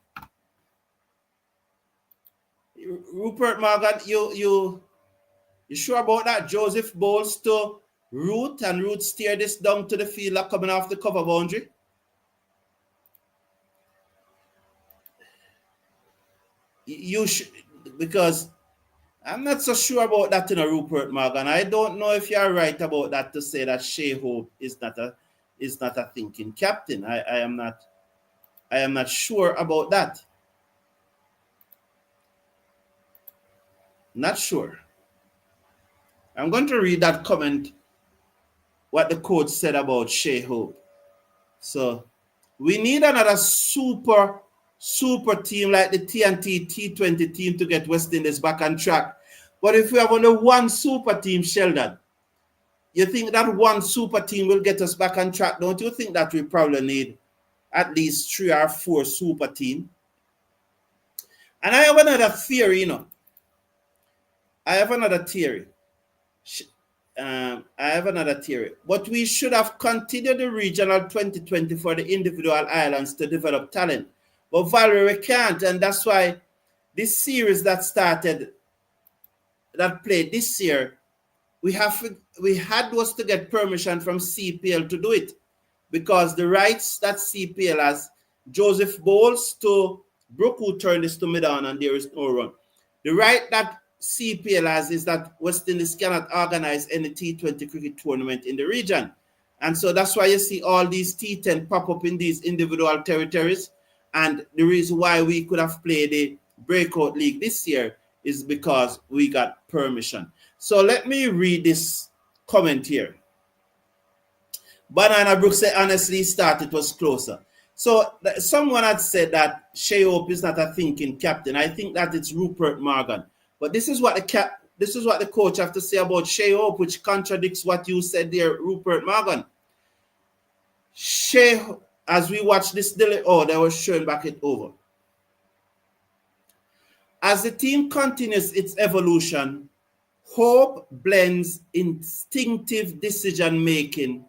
Rupert Morgan, you sure about that? Joseph bowls to Root, and Root steer this down to the fielder coming off the cover boundary. Because I'm not so sure about that in a Rupert Morgan. I don't know if you're right about that to say that Shea Hope is not a thinking captain. I am not sure about that. Not sure. I'm going to read that comment, what the coach said about Shea Hope. So we need another super team like the TNT T20 team to get West Indies back on track. But if we have only one super team, Sheldon, you think that one super team will get us back on track? Don't you think that we probably need at least 3 or 4 super teams? And I have another theory, I have another theory. I have another theory. But we should have continued the regional 2020 for the individual islands to develop talent. But Valerie, we can't, and that's why this series that played this year, we had was to get permission from CPL to do it, because the rights that CPL has, Joseph Bowles to Brooke, who turned this to mid-on and there is no run. The right that CPL has is that West Indies cannot organize any T20 cricket tournament in the region. And so that's why you see all these T10 pop up in these individual territories. And the reason why we could have played the breakout league this year is because we got permission. So let me read this comment here. Banana Brook said, honestly, it was closer. So someone had said that Shea Hope is not a thinking captain. I think that it's Rupert Morgan. But this is what the coach have to say about Shea Hope, which contradicts what you said there, Rupert Morgan. Shea, as we watch this delay, they were showing back it over. As the team continues its evolution, Hope blends instinctive decision making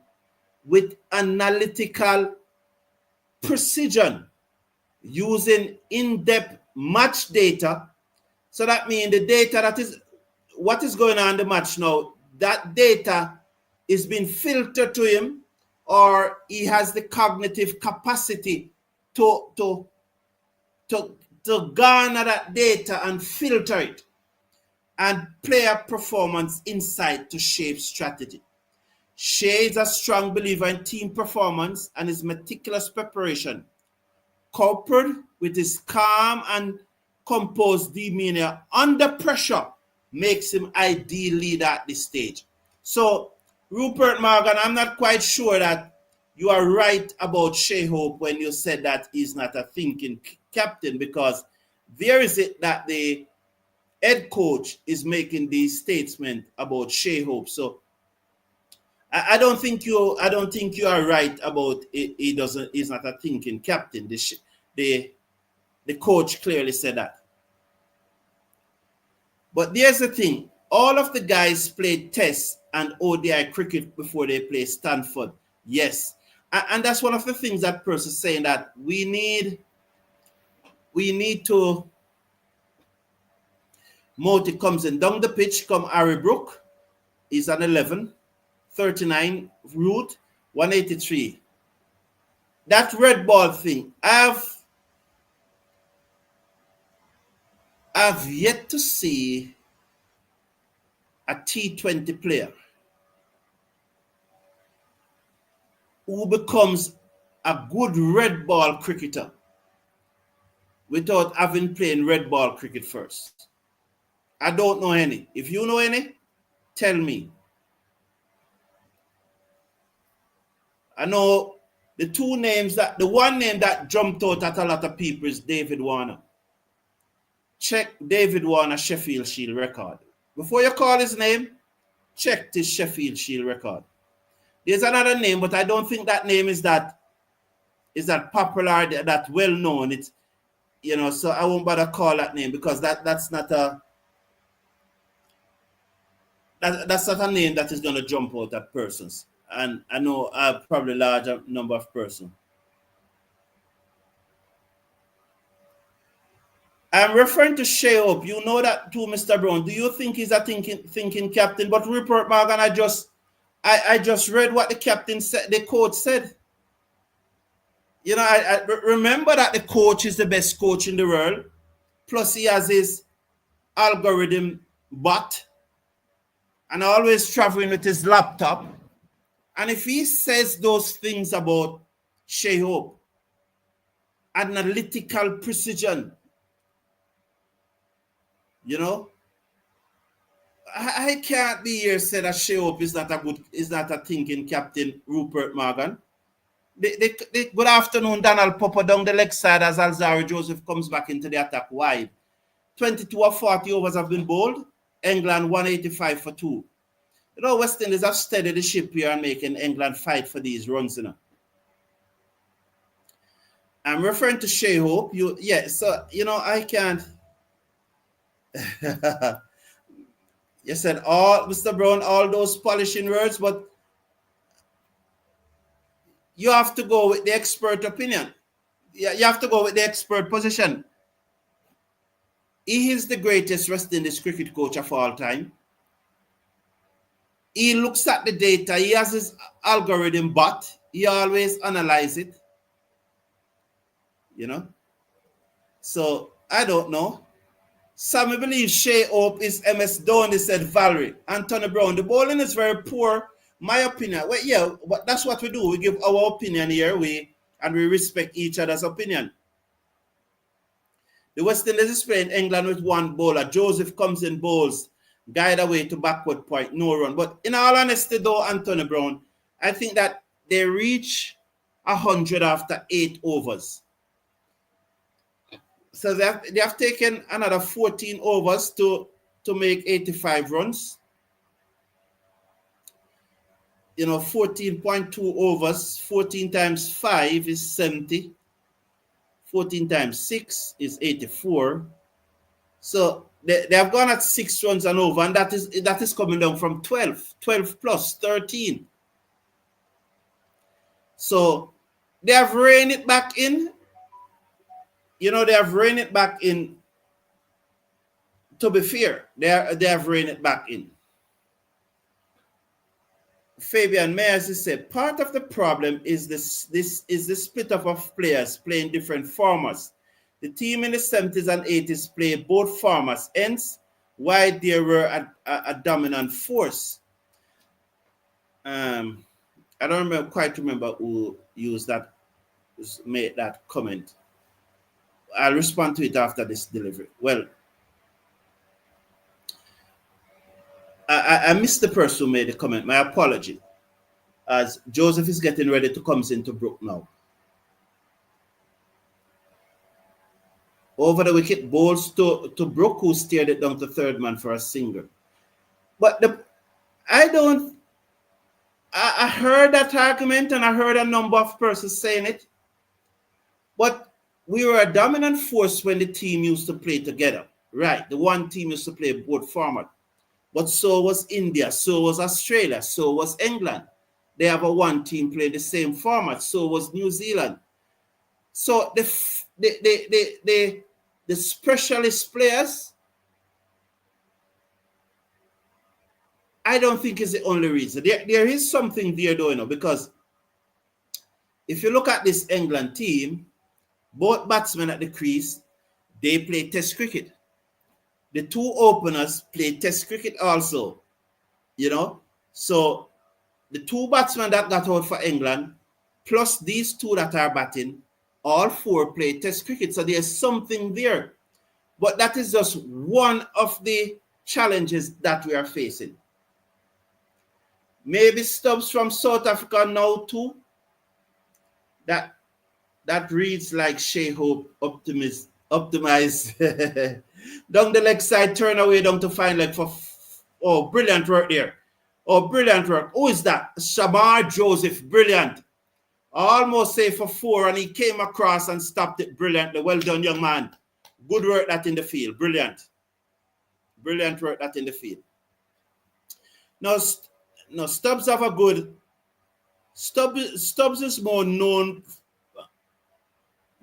with analytical precision using in-depth match data. So that means the data that is what is going on in the match now, that data is being filtered to him, or he has the cognitive capacity to garner that data and filter it, and player performance insight to shape strategy. Shea is a strong believer in team performance and his meticulous preparation, coupled with his calm and composed demeanor under pressure, makes him ideal leader at this stage. So, Rupert Morgan, I'm not quite sure that you are right about Shea Hope when you said that he's not a thinking captain, because there is it that the head coach is making these statements about Shea Hope. So I don't think you are right about it. He's not a thinking captain. The coach clearly said that. But there's the thing. All of the guys played Test and ODI cricket before they play Stanford. Yes. And that's one of the things that person is saying, that we need to. Moti comes in down the pitch, come Harry Brook. He's an 11. 39 route, 183. That red ball thing, I've yet to see a T20 player who becomes a good red ball cricketer without having played red ball cricket first. I don't know any. If you know any, tell me. I know the one name that jumped out at a lot of people is David Warner. Check David Warner Sheffield Shield record. Before you call his name, check this Sheffield Shield record. There's another name, but I don't think that name is that popular, that well known. It's, so I won't bother call that name, because that's not a name that is going to jump out at persons. And I know probably a larger number of persons. I'm referring to Shea Hope. You know that too, Mr. Brown. Do you think he's a thinking captain? But Rupert Morgan, I just read what the captain said, the coach said. I remember that the coach is the best coach in the world. Plus he has his algorithm bot, and always traveling with his laptop. And if he says those things about Shea Hope, analytical precision, I can't be here say that Shea Hope is not a thinking captain, Rupert Morgan. Good afternoon, Donald Popper down the leg side as Alzari Joseph comes back into the attack wide. 22 or 40 overs have been bowled. England 185 for 2. West Indies have steadied the ship here and making England fight for these runs, I'm referring to Shea Hope. I can't. You said all, Mr. Brown, all those polishing words, but you have to go with the expert opinion. You have to go with the expert position. He is the greatest West Indies cricket coach of all time. He looks at the data. He has his algorithm, but he always analyzes it. You know? So, I don't know. Some believe Shea Hope is MS Dhoni, said Valerie. Anthony Brown, the bowling is very poor. My opinion. Well, yeah, but that's what we do. We give our opinion here, and we respect each other's opinion. The West Indies is playing England with one bowler. Joseph comes in, bowls, guide away to backward point, no run. But in all honesty, though, Anthony Brown, I think that they reach 100 after 8 overs. So they have taken another 14 overs to make 85 runs. 14.2 overs, 14 times 5 is 70. 14 times 6 is 84. So they have gone at 6 runs and over, and that is coming down from 12 plus 13. So they have reined it back in. They have reined it back in. To be fair, they have reined it back in. Fabian Mayers said part of the problem is the split up of players playing different formats. The team in the 70s and 80s played both formats, hence why they were a dominant force. I don't quite remember who made that comment. I'll respond to it after this delivery. Well, I missed the person who made the comment. My apology. As Joseph is getting ready to come into Brook now. Over the wicket, bowls to Brook, who steered it down to third man for a single. But I heard that argument, and I heard a number of persons saying it. But we were a dominant force when the team used to play together. Right, the one team used to play both formats. But so was India, so was Australia, so was England. They have a one team play the same format, so was New Zealand. So the specialist players, I don't think is the only reason. There is something there, though, because if you look at this England team, both batsmen at the crease, they play Test cricket. The two openers play Test cricket also, So the two batsmen that got out for England, plus these two that are batting, all four play Test cricket. So there's something there. But that is just one of the challenges that we are facing. Maybe Stubbs from South Africa now too. That reads like Shea Hope optimize down the leg side, turn away down to find leg for brilliant work there. Oh, brilliant work. Who is that? Shamar Joseph, brilliant. Almost safe for 4, and he came across and stopped it brilliantly. Well done, young man. Good work that in the field. Brilliant. Brilliant work that in the field. Now Stubbs have a good... Stubbs is more known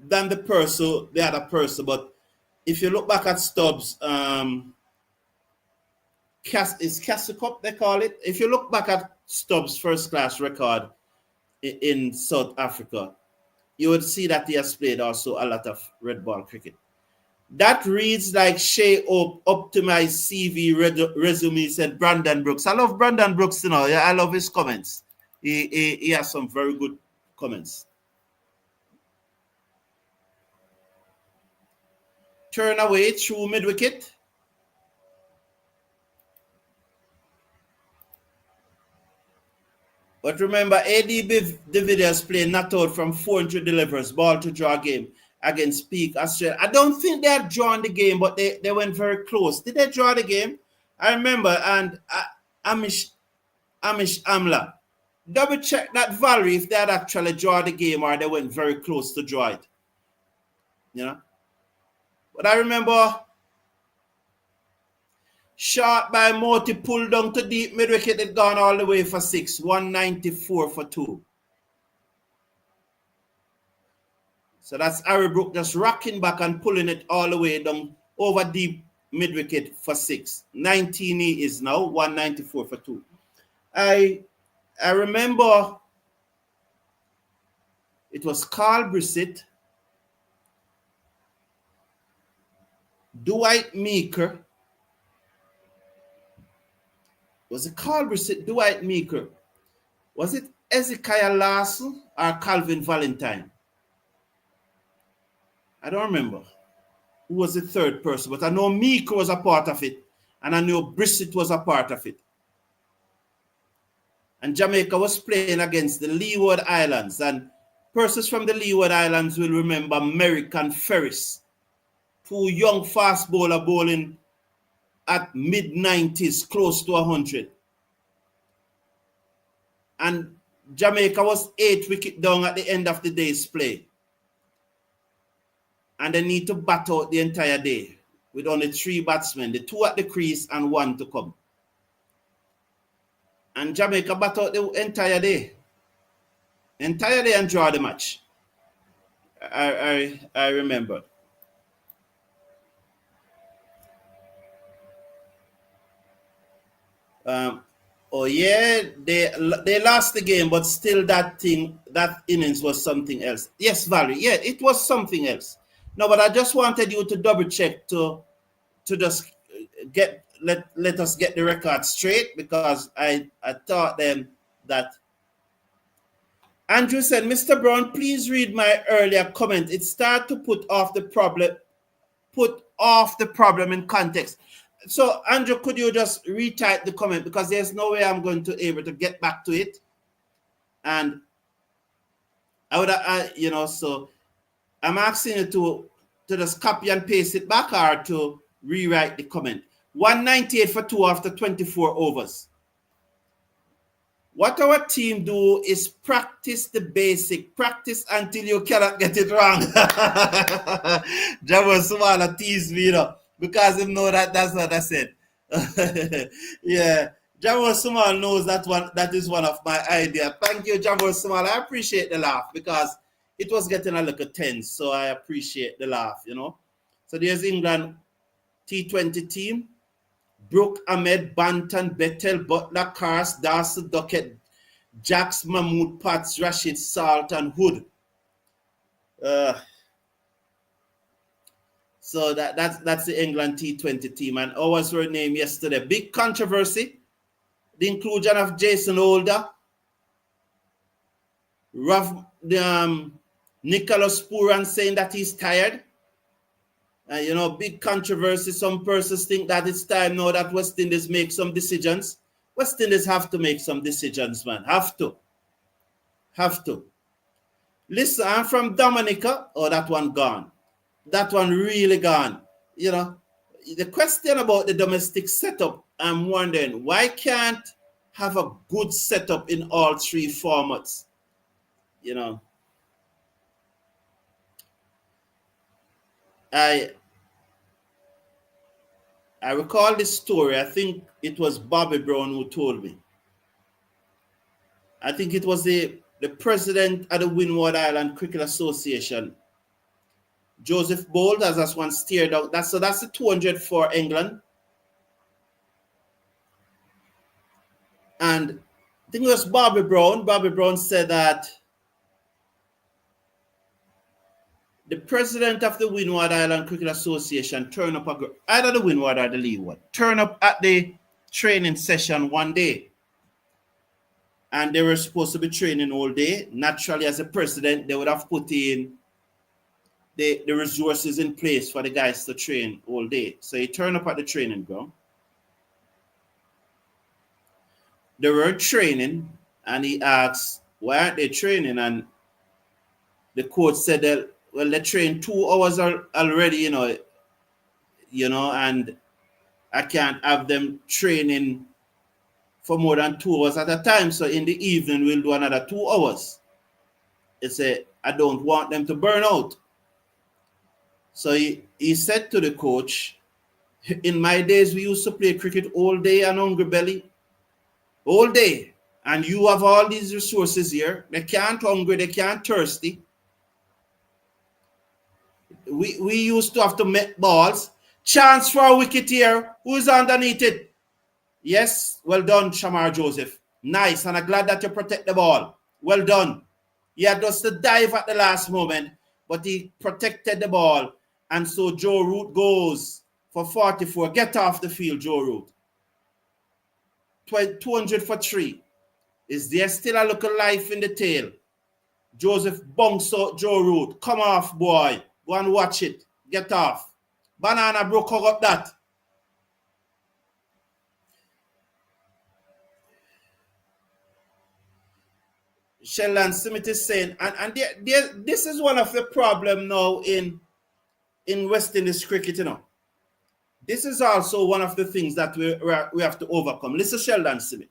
than the other person, but if you look back at Stubbs, Castle Cup they call it. If you look back at Stubbs' first class record in South Africa, you would see that he has played also a lot of red ball cricket. That reads like Shea Hope optimized CV resume, said Brandon Brooks. I love Brandon Brooks, Yeah, I love his comments. He has some very good comments. Turn away through mid-wicket. But remember, A.D. de Villiers playing not out from 400 delivers, ball to draw game against Peak Australia. I don't think they had drawn the game, but they went very close. Did they draw the game? I remember, and Amish Amla. Double check that, Valerie, if they had actually drawn the game or they went very close to draw it. But I remember Shot by Morty, pulled down to deep mid-wicket. It gone all the way for 6. 194 for 2. So that's Harry Brook just rocking back and pulling it all the way down over deep mid-wicket for 6. 19 he is now, 194 for 2. I remember it was Carl Brissett, Dwight Meeker. Was it Carl Brissett, Dwight Meeker? Was it Ezekiel Larson or Calvin Valentine? I don't remember who was the third person, but I know Meeker was a part of it, and I know Brissett was a part of it. And Jamaica was playing against the Leeward Islands, and persons from the Leeward Islands will remember Merrick and Ferris, two young fast bowler bowling at mid-90s, close to 100. And Jamaica was 8 wickets down at the end of the day's play. And they need to bat out the entire day with only 3 batsmen, the 2 at the crease and 1 to come. And Jamaica bat out the entire day and draw the match. I remember. Oh yeah, they lost the game, but still that innings was something else. Yes, Valerie, yeah, it was something else. No, but I just wanted you to double check to just let us get the record straight, because I thought then that Andrew said, Mr. Brown, please read my earlier comment. It started to put off the problem in context. So, Andrew, could you just retype the comment, because there's no way I'm going to be able to get back to it. And so I'm asking you to just copy and paste it back, or to rewrite the comment. 198 for 2 after 24 overs. What our team do is practice the basic. Practice until you cannot get it wrong. Jabo Sumala teased me, because he know that's what I said. Yeah, Jabo Sumal knows that is one of my ideas. Thank you, Jabo Sumal. I appreciate the laugh, because it was getting a little tense, so I appreciate the laugh, So there's England T20 team. Brooke, Ahmed, Banton, Bettel, Butler, Kars, Darcy, Ducket, Jacks, Mahmood, Pats, Rashid, Salt, and Hood. So that's the England T20 team. And ours were named yesterday. Big controversy. The inclusion of Jason Holder. Nicholas Puran saying that he's tired. Big controversy. Some persons think that it's time now that West Indies make some decisions. West Indies have to make some decisions, man. Have to. Listen, I'm from Dominica. Oh, that one gone. That one really gone. The question about the domestic setup, I'm wondering, why can't have a good setup in all 3 formats? I recall this story. I think it was Bobby Brown who told me. I think it was the president of the Windward Island Cricket Association, Joseph Bold, as that's one steered out. That's the 200 for England. And I think it was Bobby Brown. Bobby Brown said that the president of the Windward Island Cricket Association turned up, either the Windward or the Leeward, turned up at the training session one day. And they were supposed to be training all day. Naturally, as a president, they would have put in the resources in place for the guys to train all day. So he turned up at the training ground. They were training, and he asked, why aren't they training? And the coach said that, well, they trained 2 hours already, and I can't have them training for more than 2 hours at a time. So in the evening, we'll do another 2 hours. He said, I don't want them to burn out. So he said to the coach, In my days, we used to play cricket all day and hungry belly. All day. And you have all these resources here. They can't hungry, they can't thirsty. We used to have to make balls. Chance for a wicket here. Who's underneath it? Yes, well done, Shamar Joseph. Nice, and I'm glad that you protect the ball. Well done. He had just to dive at the last moment, but he protected the ball. And so Joe Root goes for 44. Get off the field, Joe Root. 200 for 3. Is there still a look of life in the tail? Joseph bunks out Joe Root. Come off, boy. Go and watch it. Get off. Banana broke up that. Sheldon Smith is saying, and this is one of the problem now in West Indies cricket, you know. This is also one of the things that we have to overcome. Listen, Sheldon Smith.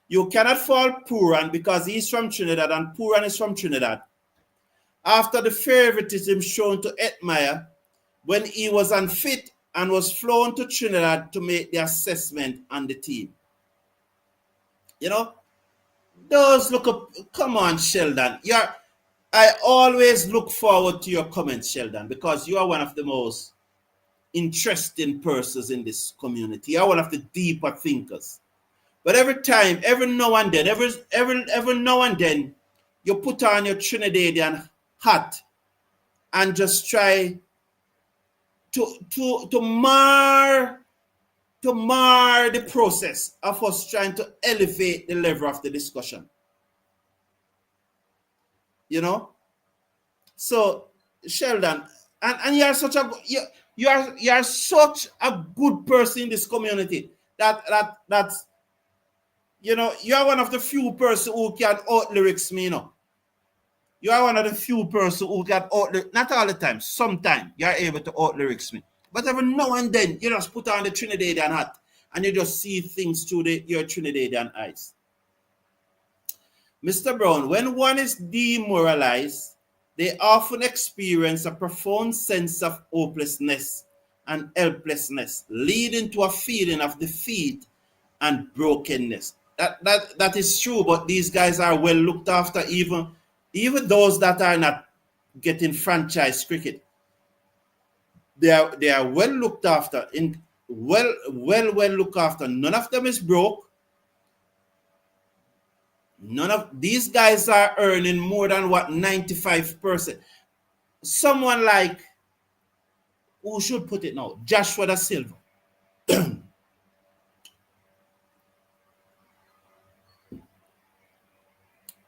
You cannot fault Pooran because he's from Trinidad and Pooran is from Trinidad. After the favoritism shown to Edmire when he was unfit and was flown to Trinidad to make the assessment on the team. You know, those look up. Come on, Sheldon. I always look forward to your comments, Sheldon, because you are one of the most interesting persons in this community. You are one of the deeper thinkers. But every time, every now and then, every now and then, you put on your Trinidadian hat and just try to mar the process of us trying to elevate the level of the discussion. You know? So, Sheldon, and you are such a you are such a good person in this community that you know, you are one of the few persons who can out lyrics me, you know. You are one of the few persons who can out lyrics, not all the time, sometimes you are able to out lyrics me. But every now and then, you just put on the Trinidadian hat and you just see things through your Trinidadian eyes. Mr. Brown, when one is demoralized, they often experience a profound sense of hopelessness and helplessness, leading to a feeling of defeat and brokenness. That is true, but these guys are well looked after, even those that are not getting franchise cricket. They are well looked after, well looked after. None of them is broke. None of these guys are earning more than what 95%. Someone like, who should put it now? Joshua Da Silva.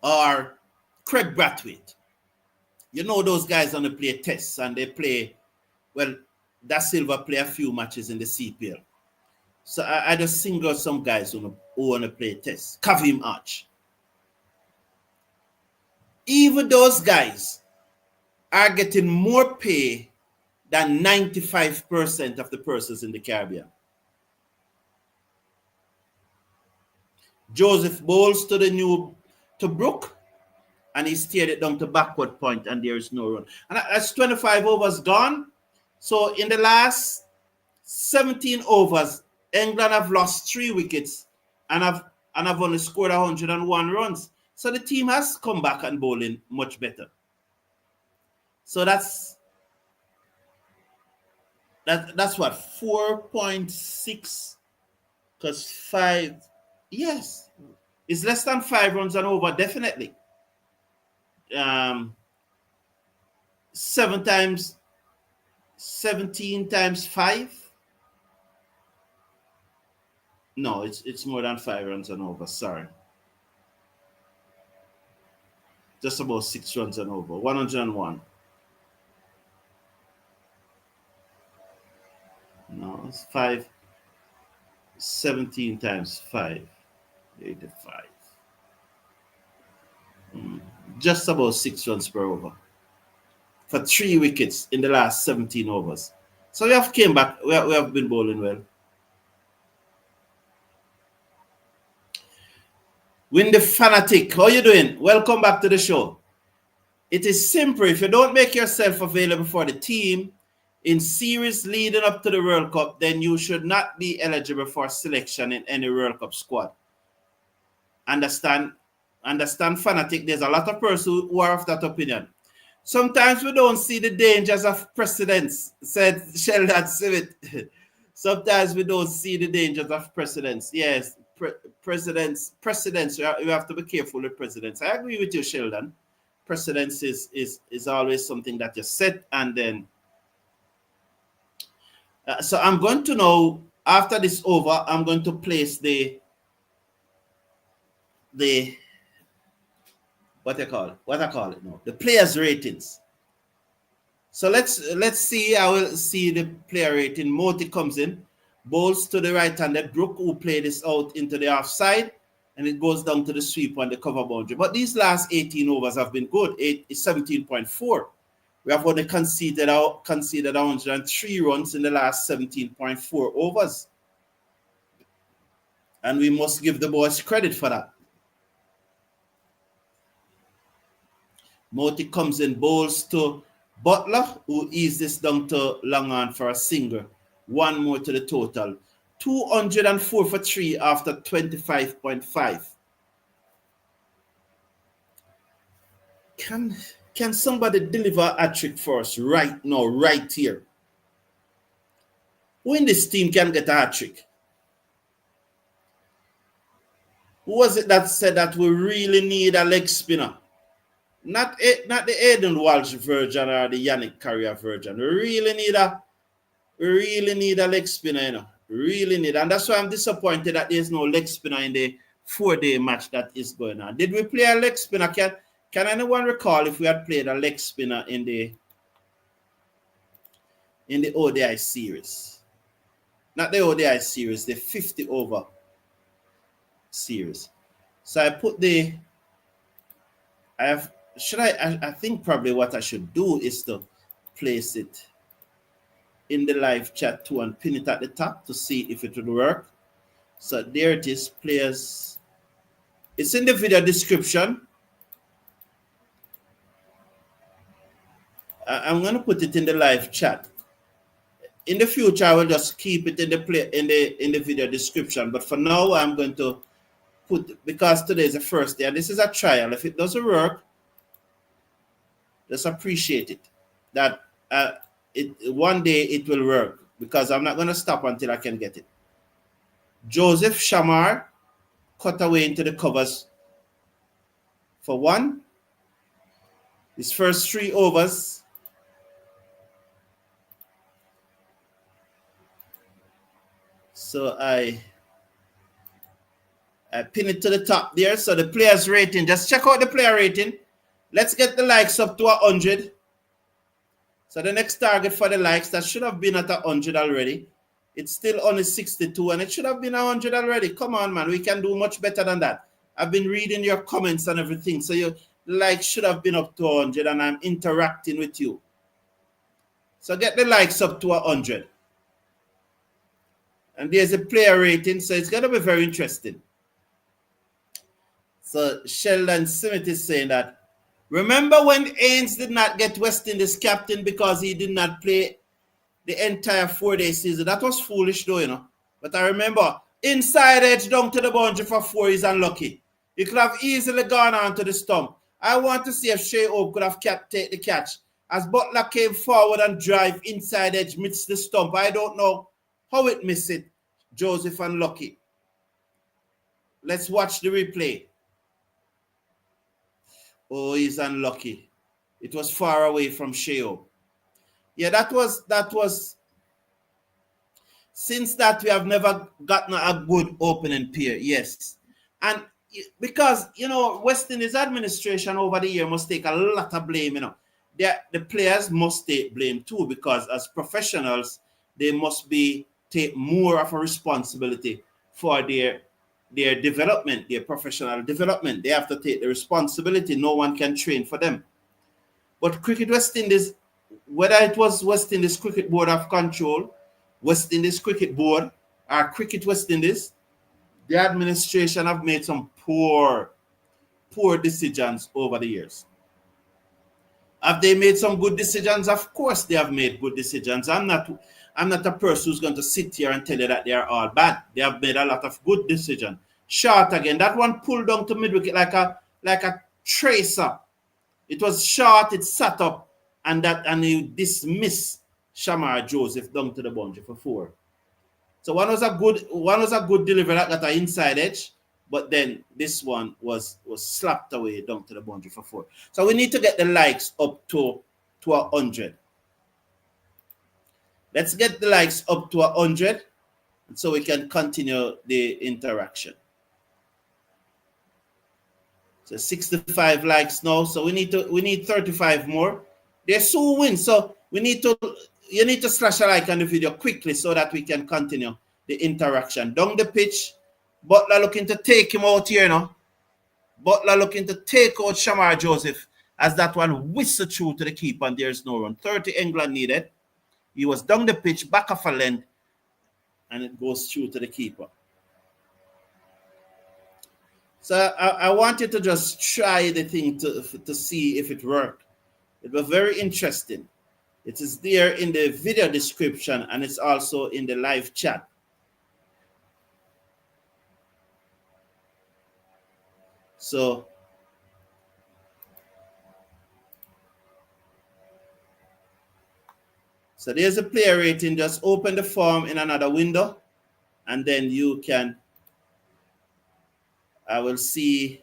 Or Craig Brathwaite. You know those guys on the play tests and they play, well, Da Silva play a few matches in the CPL. So I just single some guys who want to play tests. Kavim Arch. Even those guys are getting more pay than 95% of the persons in the Caribbean. Joseph bowls to Brook, and he steered it down to backward point, and there is no run. And that's 25 overs gone. So in the last 17 overs, England have lost 3 wickets and have only scored 101 runs. So the team has come back and bowling much better. So that's what, 4.6 because 5, yes, it's less than 5 runs and over, definitely. 17 times 5. No, it's more than 5 runs and over. Sorry, just about 6 runs and over. 101. No, it's 5. 17 times 5. 85. Just about 6 runs per over for 3 wickets in the last 17 overs. So we have came back. We have been bowling well. Win the Fanatic, how you doing? Welcome back to the show. It is simple. If you don't make yourself available for the team, in series leading up to the World Cup, then you should not be eligible for selection in any World Cup squad. Understand, fanatic? There's a lot of persons who are of that opinion. Sometimes we don't see the dangers of precedents, said Sheldon Smith. Sometimes we don't see the dangers of precedents. Yes, precedents. We have to be careful with precedents. I agree with you, Sheldon. Precedents is always something that you set, and then. So I'm going to know after this over. I'm going to place the what I call it now, the players' ratings. So let's see. I will see the player rating. Moti comes in, bowls to the right-handed Brook, who played this out into the offside, and it goes down to the sweep on the cover boundary. But these last 18 overs have been good. 17.4. We have only conceded 103 runs in the last 17.4 overs. And we must give the boys credit for that. Moti comes in, bowls to Butler, who eases this down to long on for a single. One more to the total. 204 for 3 after 25.5. Can somebody deliver a trick for us right now, right here? Who in this team can get a hat trick? Who was it that said that we really need a leg spinner? Not the Aiden Walsh version or the Yannick Carrier version. We really need a leg spinner, you know. Really need. And that's why I'm disappointed that there's no leg spinner in the 4-day match that is going on. Did we play a leg spinner? Can anyone recall if we had played a leg spinner in the ODI series? Not the ODI series, the 50 over series. So I put I think probably what I should do is to place it in the live chat too and pin it at the top to see if it would work. So there it is, players. It's in the video description. I'm going to put it in the live chat. In the future, I will just keep it in the video description. But for now, I'm going to put, because today is the first day, and this is a trial. If it doesn't work, just appreciate it. That one day it will work, because I'm not going to stop until I can get it. Joseph Shamar cut away into the covers for 1. His first 3 overs. So I pin it to the top there. So the players rating, just check out the player rating. Let's get the likes up to 100. So the next target for the likes, that should have been at 100 already. It's still only 62 and it should have been 100 already. Come on, man. We can do much better than that. I've been reading your comments and everything. So your likes should have been up to 100 and I'm interacting with you. So get the likes up to 100. And there's a player rating, so it's going to be very interesting. So Sheldon Smith is saying that, remember when Haynes did not get West Indies captain because he did not play the entire 4-day season? That was foolish though, you know. But I remember, inside edge down to the boundary for 4 is unlucky. He could have easily gone on to the stump. I want to see if Shea Hope could have take the catch. As Butler came forward and drive inside edge, missed the stump. I don't know how it missed it. Joseph unlucky. Let's watch the replay. Oh, he's unlucky. It was far away from Shea Hope. Yeah, that was. Since that, we have never gotten a good opening pair. Yes. And because, you know, West Indies administration over the year must take a lot of blame, you know. The players must take blame too, because as professionals, they must take more of a responsibility for their development, their professional development. They have to take the responsibility. No one can train for them. But Cricket West Indies, whether it was West Indies Cricket Board of Control, West Indies Cricket Board, or Cricket West Indies, the administration have made some poor decisions over the years. Have they made some good decisions? Of course they have made good decisions. I'm not a person who's going to sit here and tell you that they are all bad. They have made a lot of good decisions. Short again. That one pulled down to mid wicket like a tracer. It was short, it sat up, and he dismissed Shamar Joseph down to the boundary for 4. So one was a good delivery that got an inside edge, but then this one was slapped away down to the boundary for 4. So we need to get the likes up to 100. Let's get the likes up to 100 so we can continue the interaction. So 65 likes now. So we need 35 more. There's so win. So you need to slash a like on the video quickly so that we can continue the interaction. Down the pitch, Butler looking to take him out here now. Butler looking to take out Shamar Joseph as that one whistled through to the keeper and there's no run. 30 England needed. He was down the pitch, back of a length, and it goes through to the keeper. So I wanted to just try the thing to see if it worked. It was very interesting. It is there in the video description and it's also in the live chat. So there's a player rating. Just open the form in another window and then you can, I'll see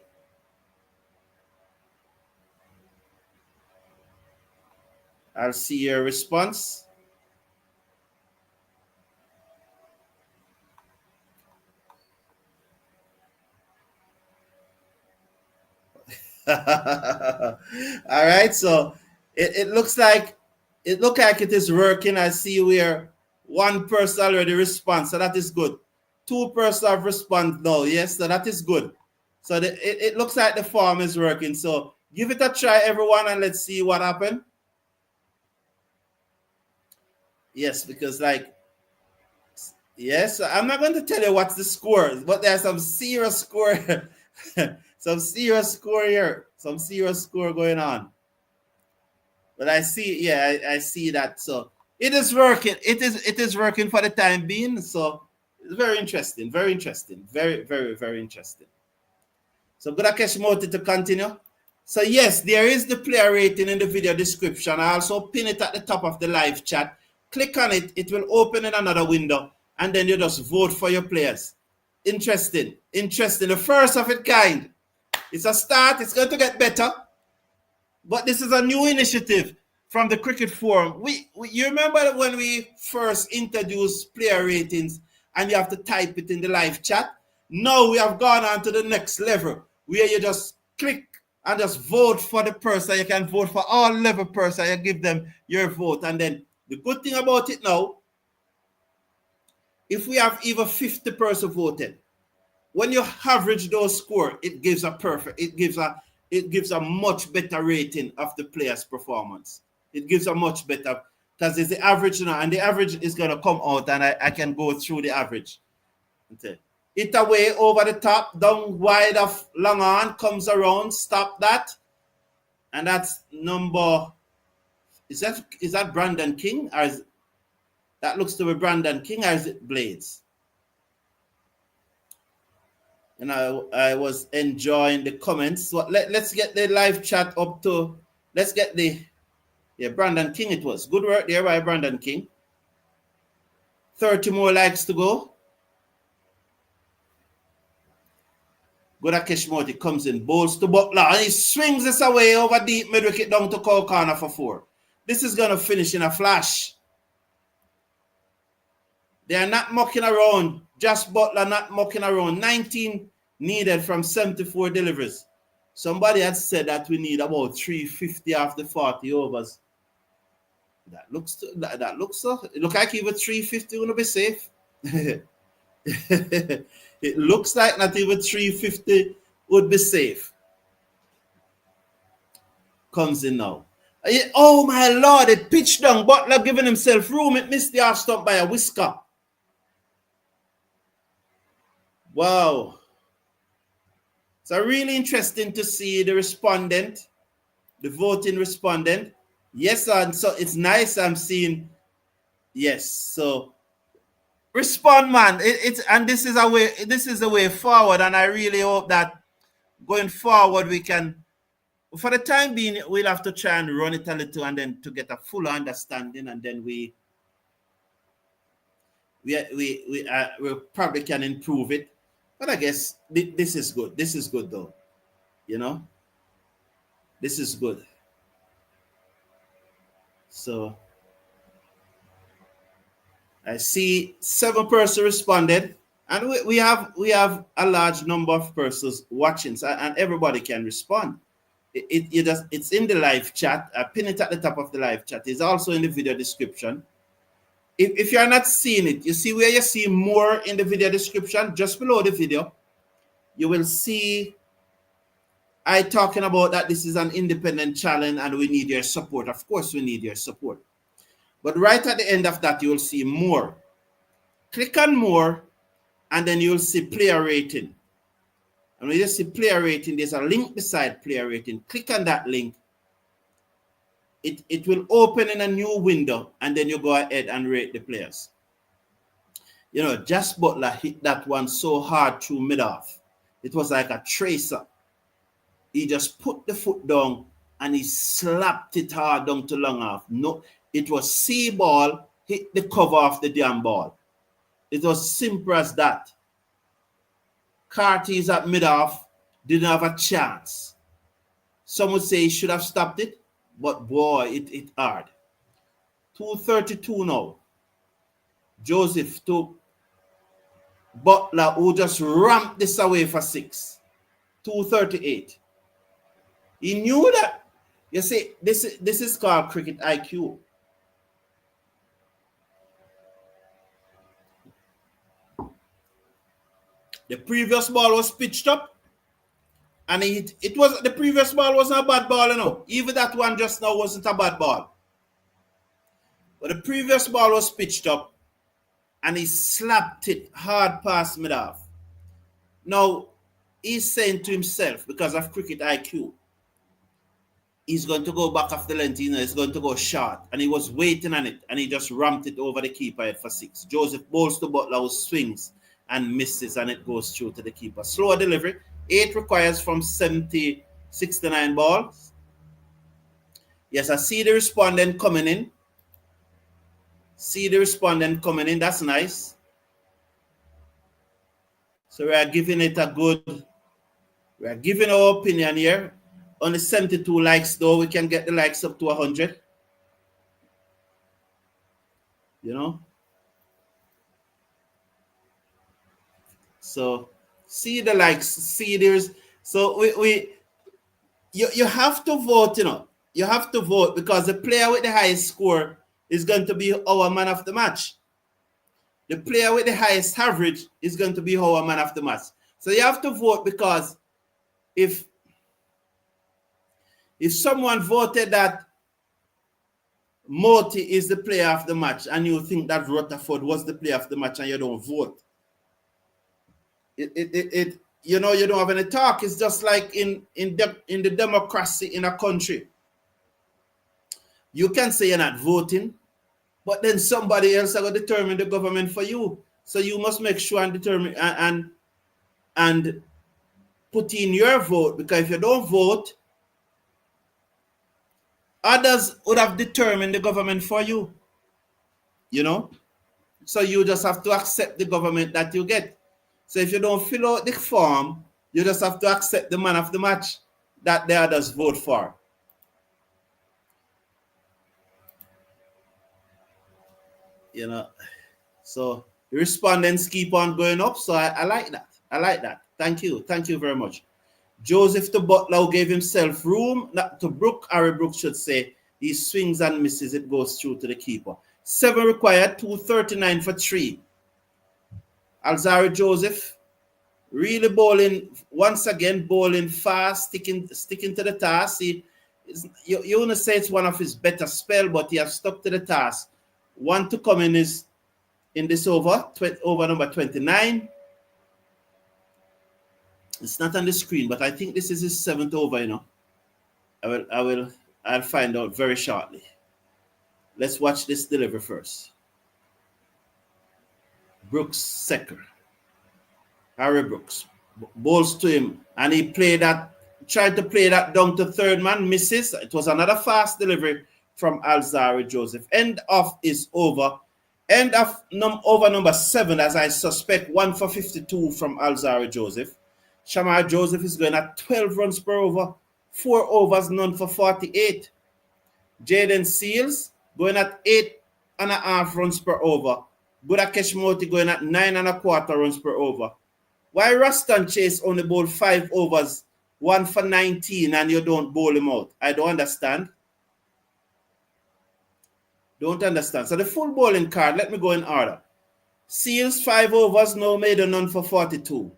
your response. All right, so it looks like it is working. I see where one person already responds, so that is good. 2 persons have responded now. Yes, so that is good. So it looks like the form is working. So give it a try, everyone, and let's see what happened. Yes, because yes, I'm not going to tell you what's the score, but there's some serious score, some serious score here, some serious score going on. But I see, I see that. So it is working. It is working for the time being. So it's very interesting, very interesting, very, very, very interesting. So Gudakesh Moti to continue. So yes, there is the player rating in the video description. I also pin it at the top of the live chat. Click on it. It will open in another window. And then you just vote for your players. Interesting. Interesting. The first of its kind. It's a start. It's going to get better. But this is a new initiative from the Cricket Forum. You remember when we first introduced player ratings and you have to type it in the live chat? Now we have gone on to the next level where you just click and just vote for the person. You can vote for all level person. You give them your vote. And then the good thing about it now, if we have even 50 person voted, when you average those scores, it gives a much better rating of the player's performance. It gives a much better, because it's the average now, and the average is going to come out, and I can go through the average. Okay. It away over the top, down wide of long on, comes around, stop that. And that's number, is that Brandon King? Or that looks to be Brandon King, or is it Blades? And I was enjoying the comments. So let's get the live chat up to, let's get Brandon King it was. Good work there by Brandon King. 30 more likes to go. Gudakesh Moti comes in, bowls to Butler, and he swings this away over deep mid wicket down to corner for 4. This is going to finish in a flash. They are not mucking around. Josh Butler not mucking around. 19 needed from 74 deliveries. Somebody had said that we need about 350 after 40 overs. That looks so. It looks like even 350 will be safe. It looks like not even 350 would be safe. Comes in now. Oh my Lord, it pitched down. Butler giving himself room. It missed the half stump by a whisker. Wow. So really interesting to see the respondent. The voting respondent. Yes, and so it's nice I'm seeing. Yes, so respond, man. It's and this is a way. This is a way forward, and I really hope that going forward we can. For the time being, we'll have to try and run it a little, and then to get a full understanding, and then we probably can improve it. But I guess this is good. This is good, though. You know, this is good. So I see 7 persons responded, and we have a large number of persons watching, so, and everybody can respond. It's in the live chat. I pin it at the top of the live chat. It's also in the video description. If you're not seeing it, you see where you see more in the video description, just below the video, you will see I talking about that this is an independent challenge and we need your support. Of course, we need your support. But right at the end of that, you will see more. Click on more, and then you'll see player rating. And when you see player rating, there's a link beside player rating. Click on that link. It will open in a new window, and then you go ahead and rate the players. You know, Josh Butler hit that one so hard through mid-off. It was like a tracer. He just put the foot down, and he slapped it hard down to long off. No, it was C ball, hit the cover of the damn ball. It was simple as that. Carty's at mid-off, didn't have a chance. Some would say he should have stopped it, but boy, it hard. 232 now. Joseph to Butler, who just ramped this away for 6. 238. He knew that. You see, this is called cricket IQ. The previous ball was pitched up, and the previous ball wasn't a bad ball, you know. Even that one just now wasn't a bad ball. But the previous ball was pitched up, and he slapped it hard past mid-off. Now, he's saying to himself, because of cricket IQ, he's going to go back off the length, you know, he's going to go short. And he was waiting on it, and he just ramped it over the keeper head for 6. Joseph bowls to Butler, who swings and misses, and it goes through to the keeper. Slower delivery. 8 requires from 69 balls. Yes, I see the respondent coming in. That's nice. So we are giving it a good, we are giving our opinion here. Only 72 likes, though. We can get the likes up to 100. You know? So see the likes, see there's, so you have to vote, you know. You have to vote because the player with the highest score is going to be our man of the match. The player with the highest average is going to be our man of the match. So you have to vote, because if someone voted that Morty is the player of the match and you think that Rutherford was the player of the match and you don't vote, you know, you don't have any talk. It's just like in the democracy in a country. You can say you're not voting, but then somebody else are going to determine the government for you. So you must make sure and determine and put in your vote, because if you don't vote, others would have determined the government for you. You know? So you just have to accept the government that you get. So if you don't fill out the form, you just have to accept the man of the match that the others vote for. You know, so the respondents keep on going up. So I like that. I like that. Thank you. Thank you very much. Joseph to Butler gave himself room. Not to Brook. Harry Brook should say. He swings and misses. It goes through to the keeper. 7 required. 239 for 3. Alzari Joseph really bowling, once again, bowling fast, sticking to the task. You want to say it's one of his better spell, but he has stuck to the task. 1 to come in is in this over number 29. It's not on the screen, but I think this is his 7th over, you know. I'll find out very shortly. Let's watch this delivery first. Brooks Secker. Harry Brooks bowls to him, and he tried to play that down to third man, misses. It was another fast delivery from Alzarri Joseph. End of is over. End of over number 7, as I suspect, 1 for 52 from Alzarri Joseph. Shamar Joseph is going at 12 runs per over, 4 overs, none for 48. Jaden Seals going at 8.5 runs per over. Budakesh Moti going at 9.25 runs per over. Why Ruston Chase only bowled 5 overs, 1 for 19, and you don't bowl him out? I don't understand. Don't understand. So the full bowling card, let me go in order. Seals, 5 overs, no maiden, none for 42.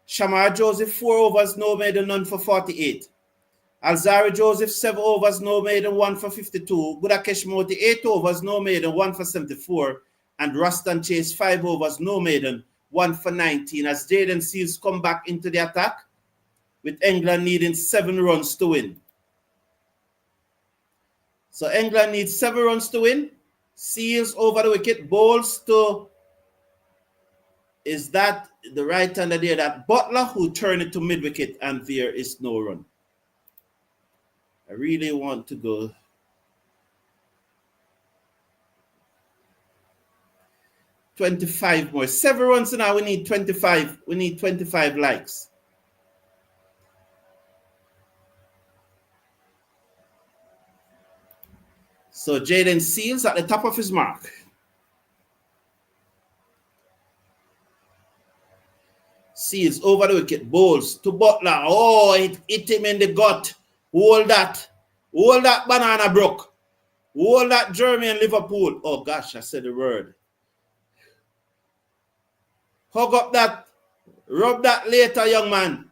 Shamar Joseph, 4 overs, no maiden, none for 48. Alzarri Joseph, 7 overs, no maiden, 1 for 52. Budakesh Moti, 8 overs, no maiden, 1 for 74. And Ruston Chase, 5 overs, no maiden, 1 for 19. As Jaden Seals come back into the attack, with England needing 7 runs to win. So England needs 7 runs to win. Seals over the wicket, bowls to, is that the right-hander there, that Butler, who turned it to mid-wicket, and there is no run. I really want to go. 25 more. 7 runs now, we need 25. We need 25 likes. So Jaden Seals at the top of his mark. Seals over the wicket, bowls to Butler. Oh, it hit him in the gut. Hold that. Hold that, Banana Brook. Hold that, German Liverpool. Oh gosh, I said the word. Hug up that. Rub that later, young man.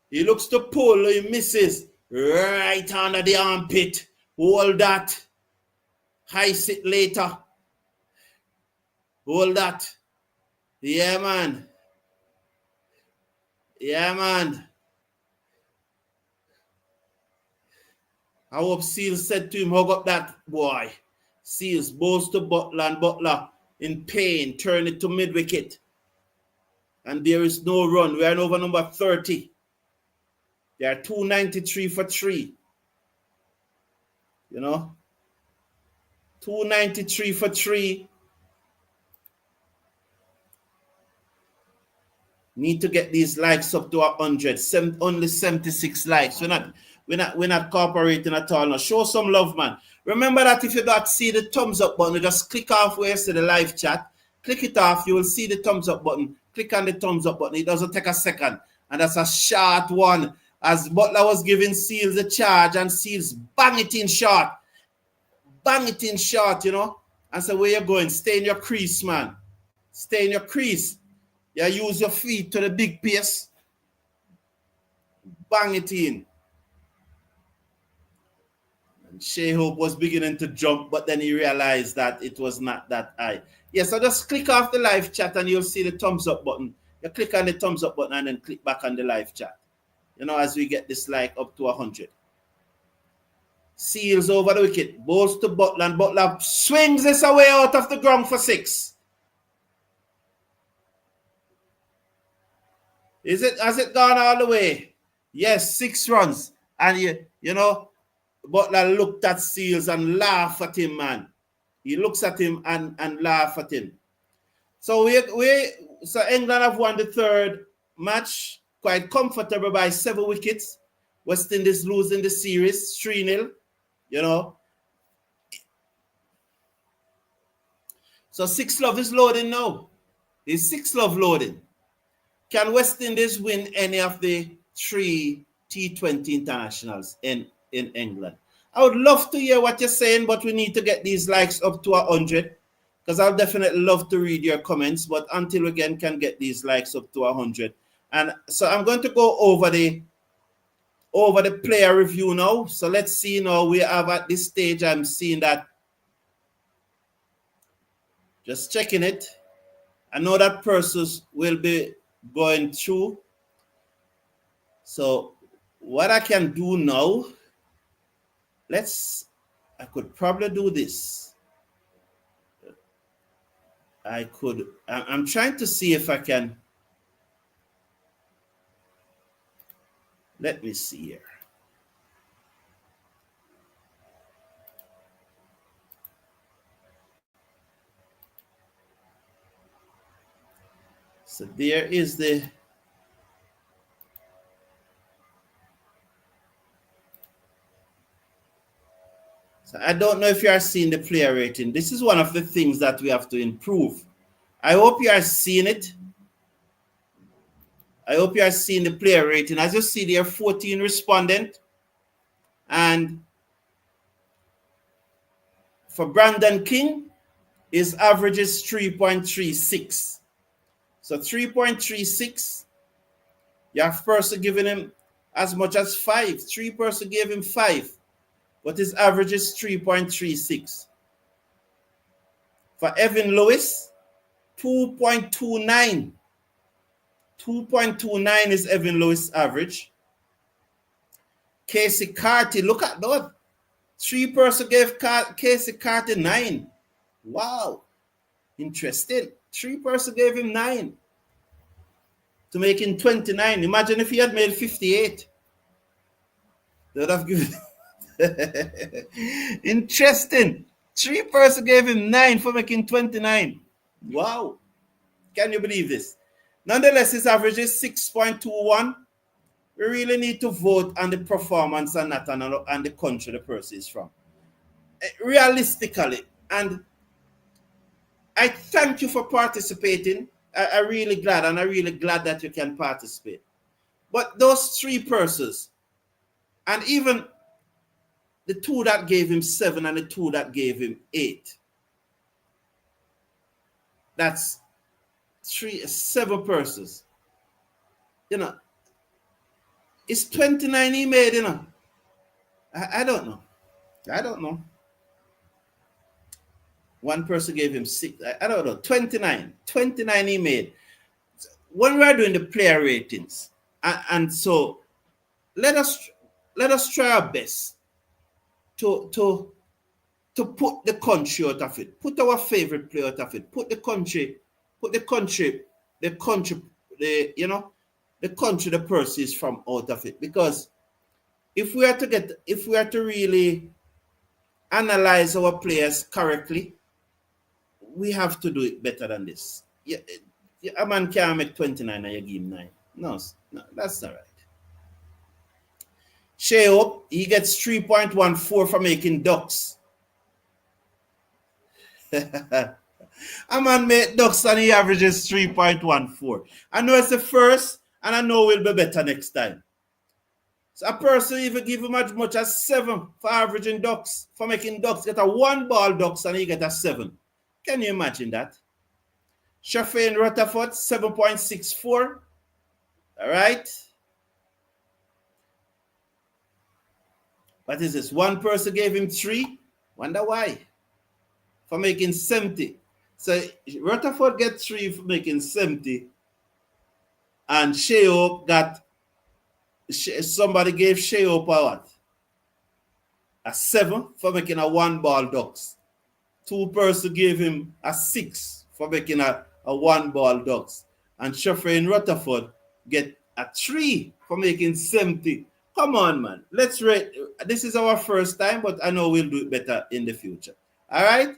He looks to pull. He misses. Right under the armpit. Hold that. Heist it later. Hold that. Yeah, man. Yeah, man. I hope Seals said to him, hug up that boy. Seals bowls to Butler, and Butler in pain, turn it to mid-wicket. And there is no run. We are in over number 30. They are 293 for 3. You know? 293 for 3. Need to get these likes up to 100. Only 76 likes. We're not cooperating at all. Now show some love, man. Remember that if you don't see the thumbs up button, you just click off where you see the live chat. Click it off. You will see the thumbs up button. Click on the thumbs up button. It doesn't take a second. And that's a short one. As Butler was giving Seals a charge, and Seals bang it in short. Bang it in short, you know. And so where you going? Stay in your crease, man. Stay in your crease. You use your feet to the big pace. Bang it in. And Shea Hope was beginning to jump, but then he realized that it was not that high. Yes, so just click off the live chat and you'll see the thumbs up button. You click on the thumbs up button and then click back on the live chat. You know, as we get this like up to 100. Seals over the wicket. Bowls to Butler, and Butler swings this away out of the ground for 6. Has it gone all the way? Yes, 6 runs. And you know, Butler looked at Seals and laughed at him, man. He looks at him and laugh at him. So so England have won the 3rd match quite comfortable by 7 wickets. West Indies losing the series 3-0. You know. So 6 love is loading now. Is 6 love loading? Can West Indies win any of the 3 T20 internationals in England? I would love to hear what you're saying, but we need to get these likes up to 100, because I'll definitely love to read your comments. But until we again can get these likes up to 100, and so I'm going to go over the player review now. So let's see now. We have at this stage, I'm seeing that. Just checking it. I know that Persus will be going through. So what I can do now, I could probably do this. I'm trying to see if I can. Let me see here. So there is the. So I don't know if you are seeing the player rating. This is one of the things that we have to improve. I hope you are seeing it. I hope you are seeing the player rating. As you see there, 14 respondent. And for Brandon King, his average is 3.36. So 3.36, you have person giving him as much as 5. 3 person gave him 5, but his average is 3.36. For Evan Lewis, 2.29. 2.29 is Evan Lewis' average. Casey Carty, look at that. 3 person gave Casey Carty 9. Wow. Interesting. 3 person gave him 9 to make him 29. Imagine if he had made 58. They would have given. Interesting. 3 person gave him 9 for making 29. Wow. Can you believe this? Nonetheless, his average is 6.21. We really need to vote on the performance and not on the country the person is from. Realistically, and I thank you for participating. I'm really glad, and I'm really glad that you can participate. But those 3 persons, and even the 2 that gave him 7 and the 2 that gave him 8, that's 7 persons. You know, it's 29 he made, you know. I don't know. I don't know. 1 person gave him 6. I don't know. 29. 29 he made. When we are doing the player ratings, and so let us try our best to put the country out of it. Put our favorite player out of it. Put the country, the country the person is from out of it. Because if we are to really analyze our players correctly, we have to do it better than this. Yeah, a man can't make 29 and you give him 9. No, that's not right. Shea Hope, he gets 3.14 for making ducks. A man made ducks and he averages 3.14. I know it's the first, and I know we'll be better next time. So a person even give him as much as 7 for averaging ducks, for making ducks, get a 1 ball ducks and he get a 7. Can you imagine that? Shafane Rutherford, 7.64. All right. What is this? 1 person gave him 3. Wonder why? For making 70. So Rutherford get 3 for making 70. And Sheo got, somebody gave Sheo what? A 7 for making a 1 ball ducks. 2 person gave him a 6 for making a 1 ball ducks. And Shafane Rutherford get a 3 for making 70. Come on, man. Let's rate. This is our first time, but I know we'll do it better in the future. All right?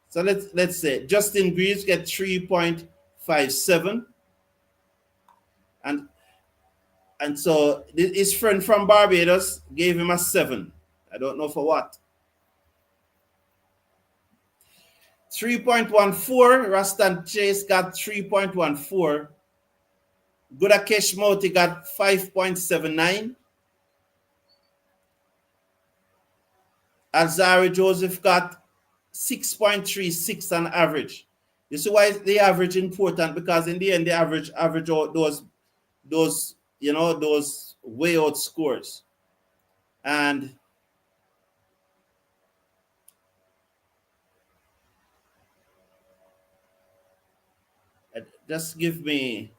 So let's say Justin Greaves get 3.57. And so his friend from Barbados gave him a 7. I don't know for what. 3.14. Rastan Chase got 3.14. Gudakesh Moti got 5.79. Alzari Joseph got 6.36 on average. You see why the average important? Because in the end, the average out those way out scores. And just give me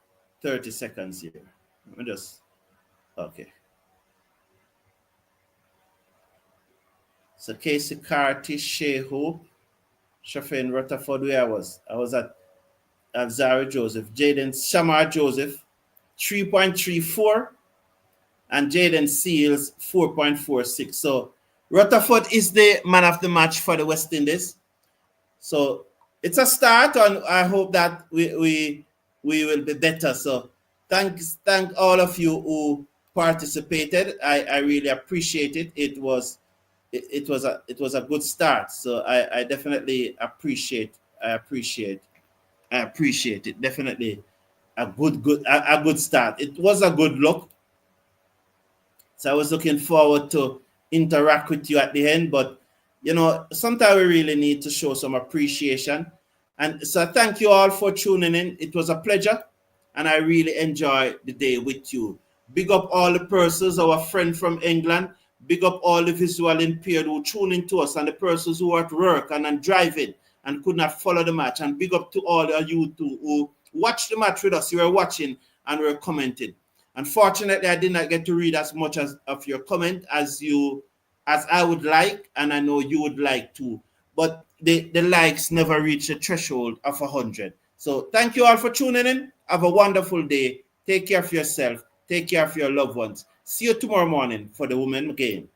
30 seconds here. Let me just, okay. So Casey Carty, Shea Hope, Shafin Rutherford, where I was. I was at Zara Joseph, Jaden Shamar Joseph, 3.34, and Jaden Seals, 4.46. So Rutherford is the man of the match for the West Indies. So it's a start, and I hope that we will be better. So thank all of you who participated. I really appreciate it. It was a good start. So I definitely appreciate it. Definitely a good start. It was a good look. So I was looking forward to interact with you at the end, but sometimes we really need to show some appreciation. And so thank you all for tuning in. It was a pleasure, and I really enjoyed the day with you. Big up all the persons, our friend from England. Big up all the visual impaired who tune into us, and the persons who are at work and driving and could not follow the match. And big up to all of you too who watched the match with us. You were watching and were commenting. Unfortunately, I did not get to read as much of your comment as I would like, and I know you would like to. But the likes never reach the threshold of 100. So thank you all for tuning in. Have a wonderful day. Take care of yourself. Take care of your loved ones. See you tomorrow morning for the Women Game.